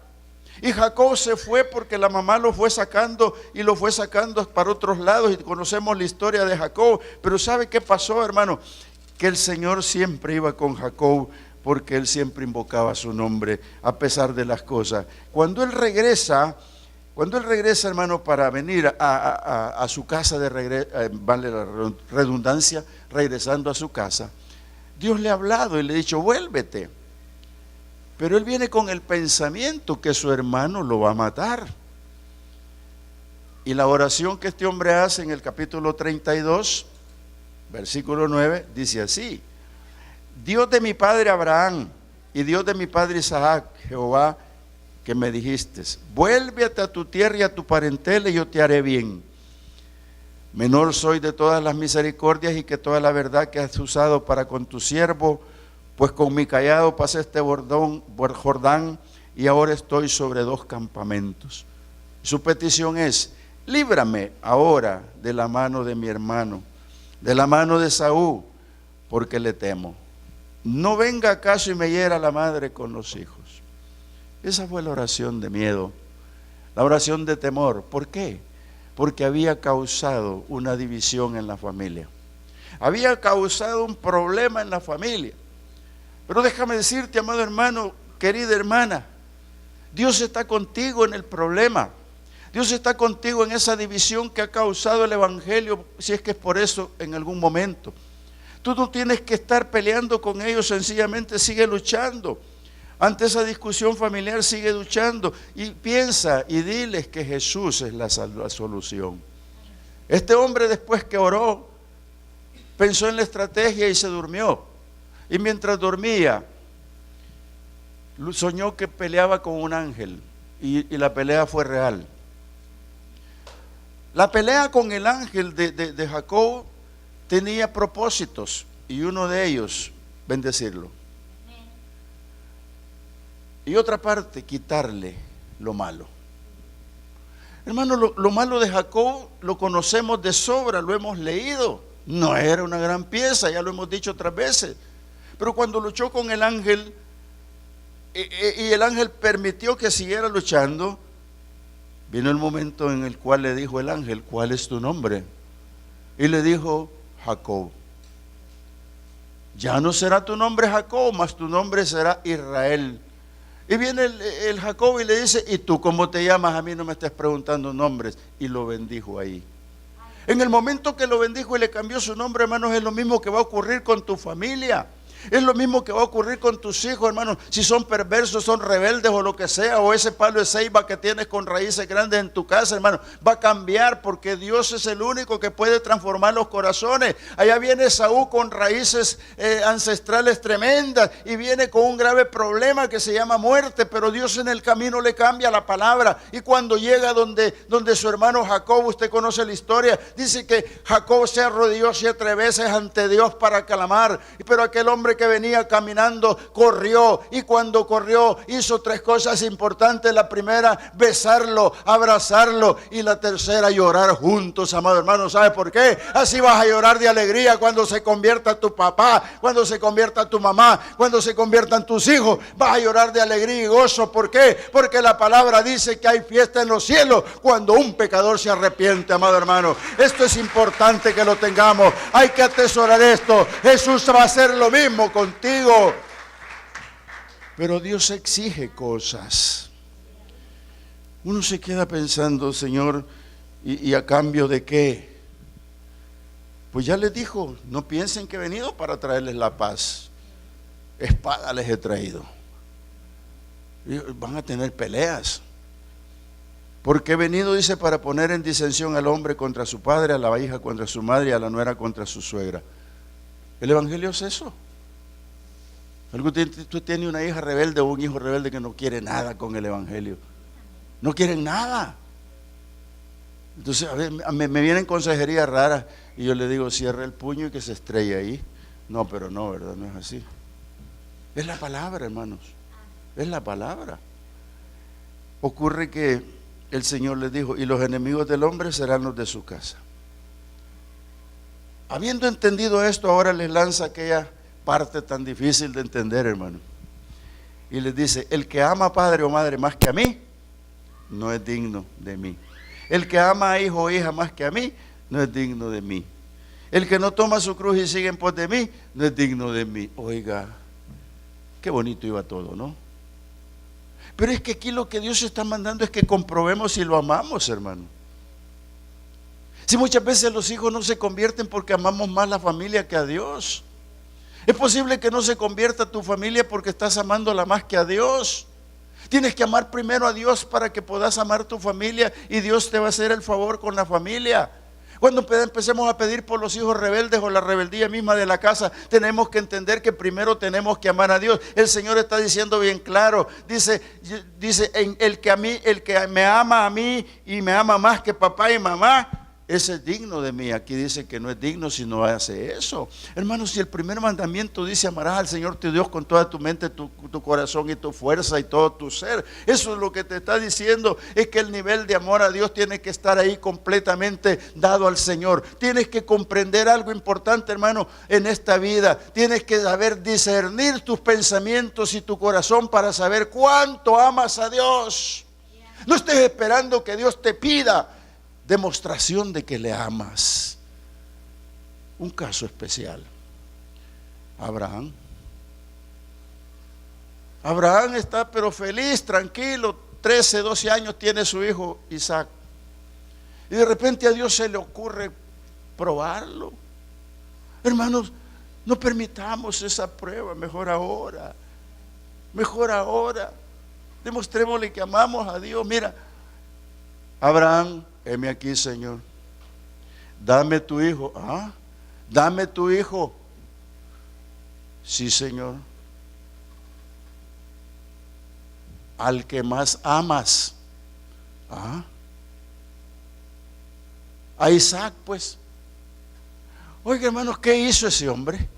Y Jacob se fue porque la mamá lo fue sacando y lo fue sacando para otros lados, y conocemos la historia de Jacob. Pero ¿sabe qué pasó, hermano? Que el Señor siempre iba con Jacob, porque él siempre invocaba su nombre a pesar de las cosas. Cuando él regresa, hermano, para venir a su casa de regreso, vale la redundancia, regresando a su casa, Dios le ha hablado y le ha dicho, vuélvete. Pero él viene con el pensamiento que su hermano lo va a matar. Y la oración que este hombre hace en el capítulo 32, versículo 9, dice así: Dios de mi padre Abraham y Dios de mi padre Isaac, Jehová, que me dijiste, vuélvete a tu tierra y a tu parentela y yo te haré bien. Menor soy de todas las misericordias y que toda la verdad que has usado para con tu siervo, pues con mi cayado pasé este Jordán y ahora estoy sobre 2 campamentos. Su petición es: líbrame ahora de la mano de mi hermano, de la mano de Saúl, porque le temo. No venga acaso y me hiera la madre con los hijos. Esa fue la oración de miedo, la oración de temor. ¿Por qué? Porque había causado una división en la familia. Había causado un problema en la familia. Pero déjame decirte, amado hermano, querida hermana, Dios está contigo en el problema. Dios está contigo en esa división que ha causado el evangelio, si es que es por eso en algún momento. Tú no tienes que estar peleando con ellos, sencillamente sigue luchando. Ante esa discusión familiar sigue luchando y piensa y diles que Jesús es la solución. Este hombre, después que oró, pensó en la estrategia y se durmió. Y mientras dormía, soñó que peleaba con un ángel y la pelea fue real. La pelea con el ángel de Jacob tenía propósitos y uno de ellos, bendecirlo. Y otra parte, quitarle lo malo. Hermano, lo malo de Jacob lo conocemos de sobra, lo hemos leído. No era una gran pieza, ya lo hemos dicho otras veces. Pero cuando luchó con el ángel, y el ángel permitió que siguiera luchando, vino el momento en el cual le dijo el ángel: ¿cuál es tu nombre? Y le dijo: Jacob. Ya no será tu nombre Jacob, mas tu nombre será Israel. Y viene el Jacob y le dice: ¿y tú cómo te llamas? A mí no me estás preguntando nombres. Y lo bendijo ahí. En el momento que lo bendijo y le cambió su nombre, hermanos, es lo mismo que va a ocurrir con tu familia. Es lo mismo que va a ocurrir con tus hijos, hermanos. Si son perversos, son rebeldes o lo que sea, o ese palo de ceiba que tienes con raíces grandes en tu casa, hermano, va a cambiar, porque Dios es el único que puede transformar los corazones. Allá viene Saúl con raíces ancestrales tremendas y viene con un grave problema que se llama muerte, pero Dios en el camino le cambia la palabra. Y cuando llega donde su hermano Jacob, usted conoce la historia, dice que Jacob se arrodilló 7 veces ante Dios para clamar, pero aquel hombre que venía caminando corrió, y cuando corrió hizo 3 cosas importantes. La primera, besarlo, abrazarlo, y la tercera, llorar juntos, amado hermano. ¿Sabe por qué? Así vas a llorar de alegría cuando se convierta tu papá, cuando se convierta tu mamá, cuando se conviertan tus hijos. Vas a llorar de alegría y gozo. ¿Por qué? Porque la palabra dice que hay fiesta en los cielos cuando un pecador se arrepiente, amado hermano. Esto es importante que lo tengamos. Hay que atesorar esto. Jesús va a hacer lo mismo contigo. Pero Dios exige cosas. Uno se queda pensando: Señor, ¿y a cambio de qué? Pues ya les dijo: no piensen que he venido para traerles la paz. Espada les he traído. Y van a tener peleas. Porque he venido, dice, para poner en disensión al hombre contra su padre, a la hija contra su madre y a la nuera contra su suegra. El evangelio es eso. Tú tienes una hija rebelde o un hijo rebelde que no quiere nada con el evangelio. No quieren nada. Entonces, a ver, me vienen consejerías raras y yo le digo: cierra el puño y que se estrelle ahí. No, pero no, ¿verdad? No es así. Es la palabra, hermanos. Es la palabra. Ocurre que el Señor les dijo: y los enemigos del hombre serán los de su casa. Habiendo entendido esto, ahora les lanza aquella parte tan difícil de entender, hermano. Y les dice: el que ama a padre o madre más que a mí, no es digno de mí. El que ama a hijo o hija más que a mí, no es digno de mí. El que no toma su cruz y sigue en pos de mí, no es digno de mí. Oiga, qué bonito iba todo, ¿no? Pero es que aquí lo que Dios está mandando es que comprobemos si lo amamos, hermano. Si muchas veces los hijos no se convierten porque amamos más la familia que a Dios. Es posible que no se convierta tu familia porque estás amándola más que a Dios. Tienes que amar primero a Dios para que puedas amar tu familia, y Dios te va a hacer el favor con la familia. Cuando empecemos a pedir por los hijos rebeldes o la rebeldía misma de la casa, tenemos que entender que primero tenemos que amar a Dios. El Señor está diciendo bien claro, dice el que me ama a mí y me ama más que papá y mamá, ese es digno de mí. Aquí dice que no es digno si no hace eso. Hermanos, si el primer mandamiento dice amarás al Señor tu Dios con toda tu mente, tu corazón y tu fuerza y todo tu ser, eso es lo que te está diciendo, es que el nivel de amor a Dios tiene que estar ahí completamente dado al Señor. Tienes que comprender algo importante, hermano, en esta vida. Tienes que saber discernir tus pensamientos y tu corazón para saber cuánto amas a Dios. No estés esperando que Dios te pida demostración de que le amas. Un caso especial, Abraham está pero feliz, tranquilo, 13, 12 años tiene su hijo Isaac, y de repente a Dios se le ocurre probarlo. Hermanos, no permitamos esa prueba, mejor ahora, demostrémosle que amamos a Dios. Mira, Abraham, heme aquí, Señor, dame tu hijo. Dame tu hijo. Sí, Señor. Al que más amas. A Isaac, pues. Oiga, hermanos, ¿qué hizo ese hombre?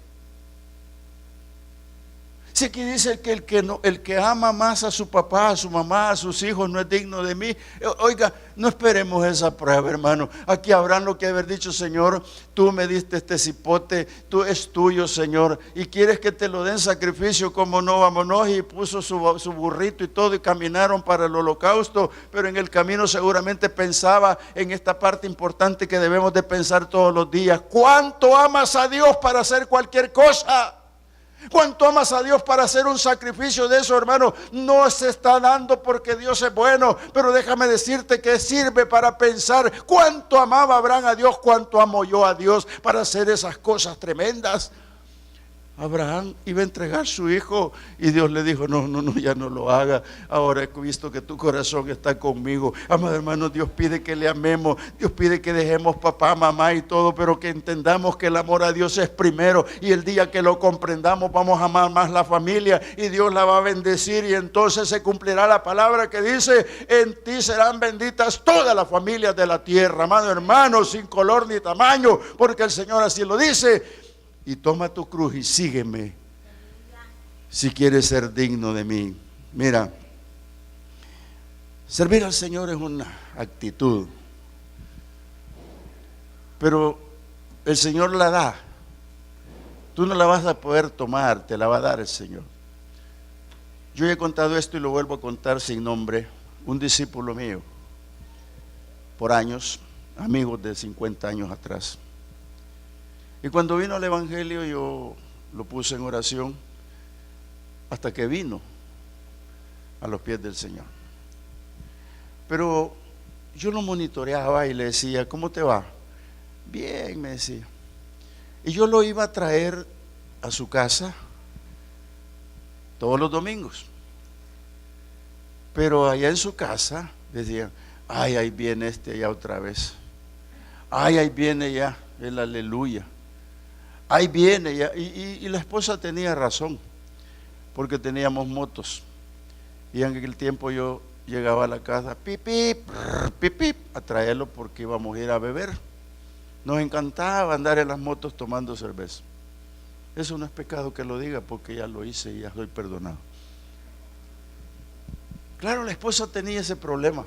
Si aquí dice que el que ama más a su papá, a su mamá, a sus hijos, no es digno de mí. Oiga, no esperemos esa prueba, hermano. Aquí habrán lo que haber dicho: Señor, tú me diste este cipote, tú es tuyo, Señor, y quieres que te lo den sacrificio. Como no, vámonos. Y puso su burrito y todo, y caminaron para el holocausto. Pero en el camino seguramente pensaba en esta parte importante que debemos de pensar todos los días: ¿cuánto amas a Dios para hacer cualquier cosa? ¿Cuánto amas a Dios para hacer un sacrificio de eso, hermano? No se está dando porque Dios es bueno, pero déjame decirte que sirve para pensar cuánto amaba Abraham a Dios, cuánto amo yo a Dios para hacer esas cosas tremendas. Abraham iba a entregar su hijo y Dios le dijo: no, ya no lo haga. Ahora he visto que tu corazón está conmigo. Amado hermano, Dios pide que le amemos. Dios pide que dejemos papá, mamá y todo, pero que entendamos que el amor a Dios es primero, y el día que lo comprendamos vamos a amar más la familia y Dios la va a bendecir, y entonces se cumplirá la palabra que dice: en ti serán benditas todas las familias de la tierra. Amado hermano, sin color ni tamaño, porque el Señor así lo dice. Y toma tu cruz y sígueme si quieres ser digno de mí. Mira, servir al Señor es una actitud, pero el Señor la da. Tú no la vas a poder tomar, te la va a dar el Señor. Yo he contado esto y lo vuelvo a contar sin nombre. Un discípulo mío, por años, amigos de 50 años atrás. Y cuando vino el Evangelio yo lo puse en oración hasta que vino a los pies del Señor. Pero yo lo monitoreaba y le decía: ¿cómo te va? Bien, me decía. Y yo lo iba a traer a su casa todos los domingos. Pero allá en su casa decían: ay, ahí viene ya otra vez. Ay, ahí viene ya el aleluya. Ahí viene ya. Y la esposa tenía razón, porque teníamos motos. Y en aquel tiempo yo llegaba a la casa, pip, pip, pip, pip, a traerlo porque íbamos a ir a beber. Nos encantaba andar en las motos tomando cerveza. Eso no es pecado que lo diga, porque ya lo hice y ya soy perdonado. Claro, la esposa tenía ese problema,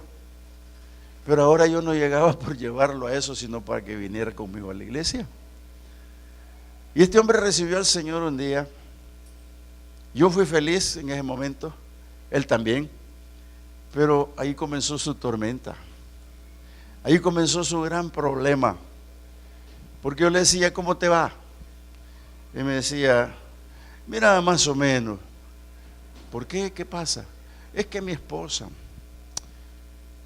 pero ahora yo no llegaba por llevarlo a eso, sino para que viniera conmigo a la iglesia. Y este hombre recibió al Señor un día. Yo fui feliz en ese momento, él también. Pero ahí comenzó su tormenta. Ahí comenzó su gran problema. Porque yo le decía, ¿cómo te va? Y me decía, mira, más o menos. ¿Por qué? ¿Qué pasa? Es que mi esposa,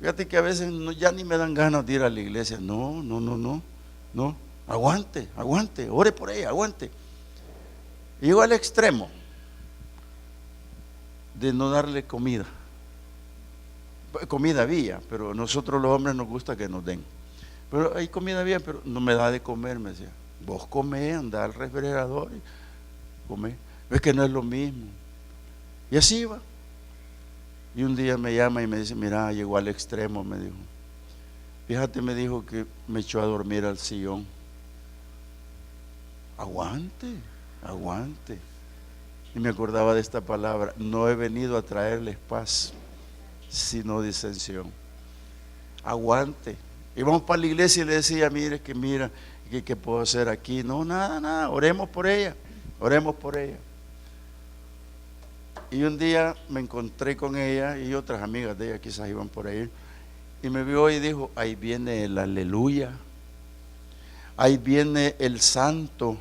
fíjate que a veces ya ni me dan ganas de ir a la iglesia. No, aguante, ore por ella, aguante. Y llegó al extremo de no darle comida. Comida había, pero nosotros los hombres nos gusta que nos den. Pero hay comida había, pero no me da de comer, me decía. Vos comé, andá al refrigerador y comé. Es que no es lo mismo. Y así iba. Y un día me llama y me dice, mira, llegó al extremo, me dijo. Fíjate, me dijo que me echó a dormir al sillón. Aguante. Y me acordaba de esta palabra, no he venido a traerles paz, sino disensión. Aguante. Íbamos para la iglesia y le decía, mira, ¿qué puedo hacer aquí? No, nada, oremos por ella. Y un día me encontré con ella y otras amigas de ella quizás iban por ahí. Y me vio y dijo, ahí viene el aleluya. Ahí viene el santo.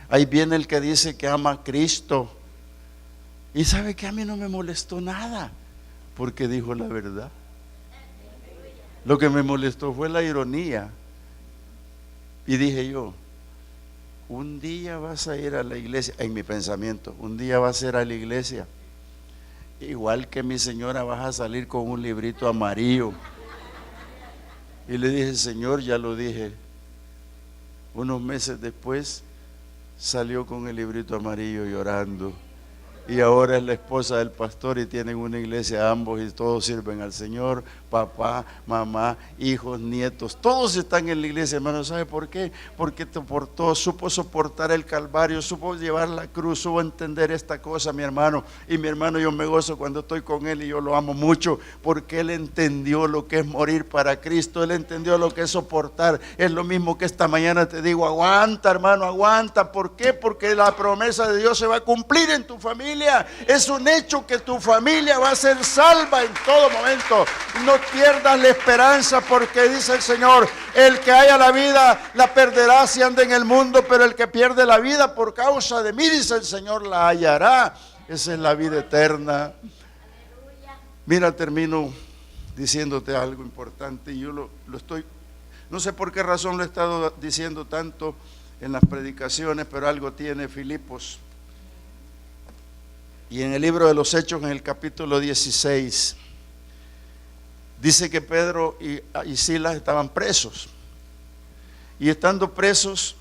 Ahí viene el que dice que ama a Cristo. Y sabe que a mí no me molestó nada, porque dijo la verdad. Lo que me molestó fue la ironía. Y dije yo, un día vas a ir a la iglesia, en mi pensamiento, un día vas a ir a la iglesia, igual que mi señora vas a salir con un librito amarillo. Y le dije, Señor, ya lo dije. Unos meses después salió con el librito amarillo llorando. Y ahora es la esposa del pastor y tienen una iglesia ambos y todos sirven al Señor, papá, mamá, hijos, nietos, todos están en la iglesia, hermano. ¿Sabe por qué? Porque supo soportar el Calvario, supo llevar la cruz, supo entender esta cosa, mi hermano. Y mi hermano, yo me gozo cuando estoy con él y yo lo amo mucho, porque él entendió lo que es morir para Cristo, él entendió lo que es soportar. Es lo mismo que esta mañana te digo, aguanta, hermano, aguanta. ¿Por qué? Porque la promesa de Dios se va a cumplir en tu familia. Es un hecho que tu familia va a ser salva en todo momento. No pierdas la esperanza, porque dice el Señor, el que haya la vida la perderá si anda en el mundo, pero el que pierde la vida por causa de mí, dice el Señor, la hallará. Esa es la vida eterna. Mira, termino diciéndote algo importante, y yo lo estoy, no sé por qué razón lo he estado diciendo tanto en las predicaciones, pero algo tiene Filipos. Y en el libro de los Hechos, en el capítulo 16, dice que Pedro y Silas estaban presos. Y estando presos,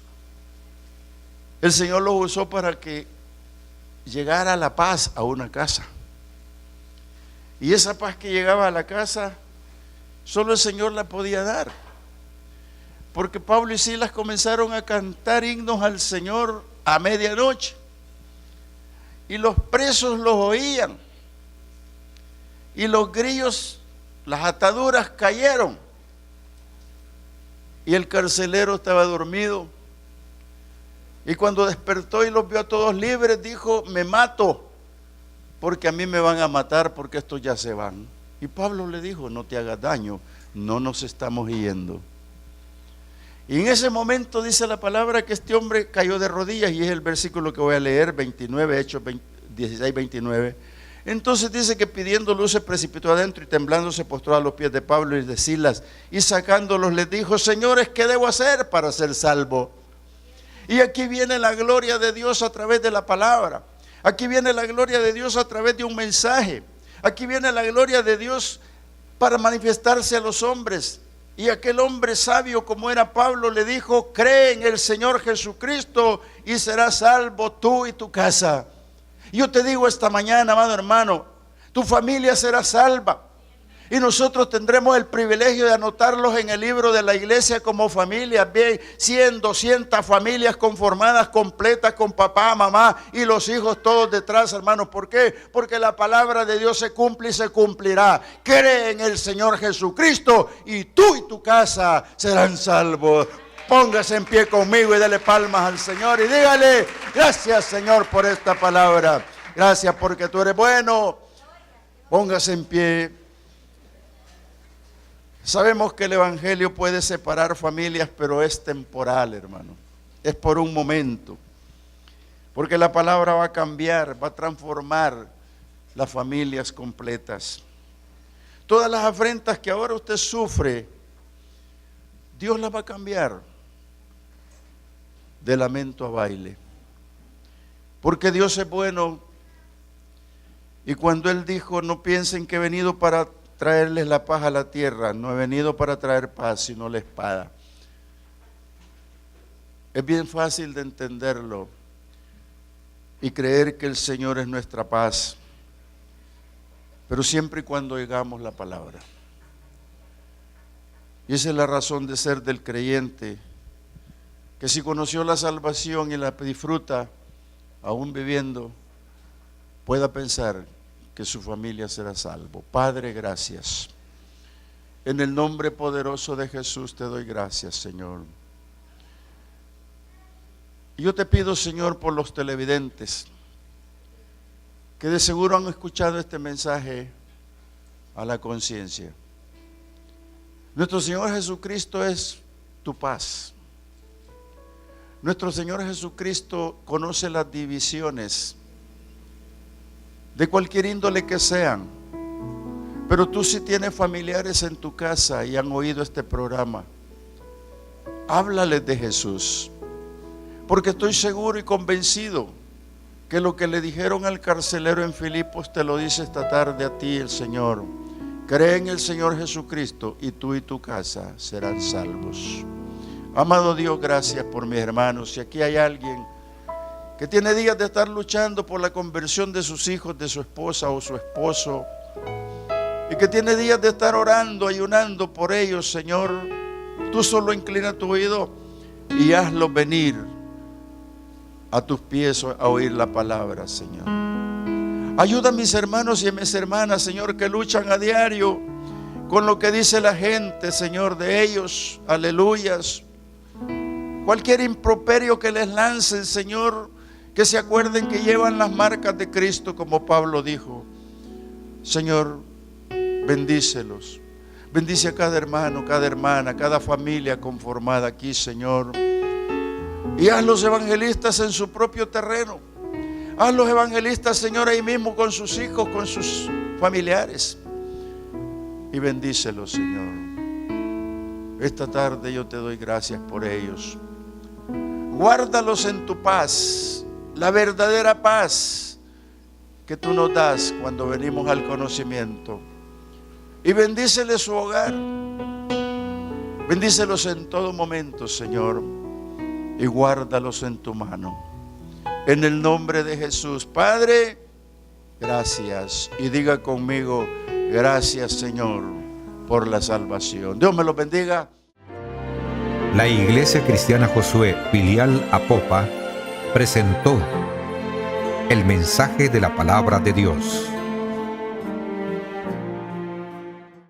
el Señor los usó para que llegara la paz a una casa. Y esa paz que llegaba a la casa, solo el Señor la podía dar. Porque Pablo y Silas comenzaron a cantar himnos al Señor a medianoche. Y los presos los oían. Y los grillos, las ataduras cayeron. Y el carcelero estaba dormido. Y cuando despertó y los vio a todos libres, dijo, me mato, porque a mí me van a matar, porque estos ya se van. Y Pablo le dijo, no te hagas daño, no nos estamos yendo. Y en ese momento dice la palabra que este hombre cayó de rodillas, y es el versículo que voy a leer, 29, Hechos 16, 29. Entonces dice que pidiendo luz se precipitó adentro y temblando se postró a los pies de Pablo y de Silas, y sacándolos les dijo, señores, ¿qué debo hacer para ser salvo? Y aquí viene la gloria de Dios a través de la palabra. Aquí viene la gloria de Dios a través de un mensaje. Aquí viene la gloria de Dios para manifestarse a los hombres. Y aquel hombre sabio como era Pablo le dijo, cree en el Señor Jesucristo y serás salvo tú y tu casa. Y yo te digo esta mañana, amado hermano, tu familia será salva. Y nosotros tendremos el privilegio de anotarlos en el libro de la iglesia como familias, bien, 100, 200 familias conformadas, completas, con papá, mamá y los hijos todos detrás, hermanos. ¿Por qué? Porque la palabra de Dios se cumple y se cumplirá. Cree en el Señor Jesucristo y tú y tu casa serán salvos. Póngase en pie conmigo y dele palmas al Señor y dígale, gracias Señor por esta palabra. Gracias porque tú eres bueno. Póngase en pie. Sabemos que el Evangelio puede separar familias, pero es temporal, hermano. Es por un momento. Porque la palabra va a cambiar, va a transformar las familias completas. Todas las afrentas que ahora usted sufre, Dios las va a cambiar de lamento a baile. Porque Dios es bueno. Y cuando Él dijo, no piensen que he venido para traerles la paz a la tierra, no he venido para traer paz, sino la espada. Es bien fácil de entenderlo y creer que el Señor es nuestra paz, pero siempre y cuando oigamos la palabra. Y esa es la razón de ser del creyente, que si conoció la salvación y la disfruta, aún viviendo, pueda pensar que su familia será salvo. Padre, gracias. En el nombre poderoso de Jesús te doy gracias, Señor. Y yo te pido, Señor, por los televidentes, que de seguro han escuchado este mensaje a la conciencia. Nuestro Señor Jesucristo es tu paz. Nuestro Señor Jesucristo conoce las divisiones de cualquier índole que sean, pero tú si tienes familiares en tu casa y han oído este programa, háblales de Jesús, porque estoy seguro y convencido que lo que le dijeron al carcelero en Filipos te lo dice esta tarde a ti el Señor. Cree en el Señor Jesucristo y tú y tu casa serán salvos. Amado Dios, gracias por mis hermanos. Si aquí hay alguien que tiene días de estar luchando por la conversión de sus hijos, de su esposa o su esposo, y que tiene días de estar orando, ayunando por ellos, Señor, tú solo inclina tu oído y hazlos venir a tus pies a oír la palabra, Señor. Ayuda a mis hermanos y a mis hermanas, Señor, que luchan a diario con lo que dice la gente, Señor, de ellos, aleluyas. Cualquier improperio que les lancen, Señor, que se acuerden que llevan las marcas de Cristo, como Pablo dijo. Señor, bendícelos. Bendice a cada hermano, cada hermana, cada familia conformada aquí, Señor. Y haz los evangelistas en su propio terreno. Haz los evangelistas, Señor, ahí mismo con sus hijos, con sus familiares. Y bendícelos, Señor. Esta tarde yo te doy gracias por ellos. Guárdalos en tu paz, la verdadera paz que tú nos das cuando venimos al conocimiento. Y bendíceles su hogar. Bendícelos en todo momento, Señor. Y guárdalos en tu mano. En el nombre de Jesús. Padre, gracias. Y diga conmigo, gracias, Señor, por la salvación. Dios me los bendiga.
La Iglesia Cristiana Josué, filial Apopa, presentó el mensaje de la palabra de Dios.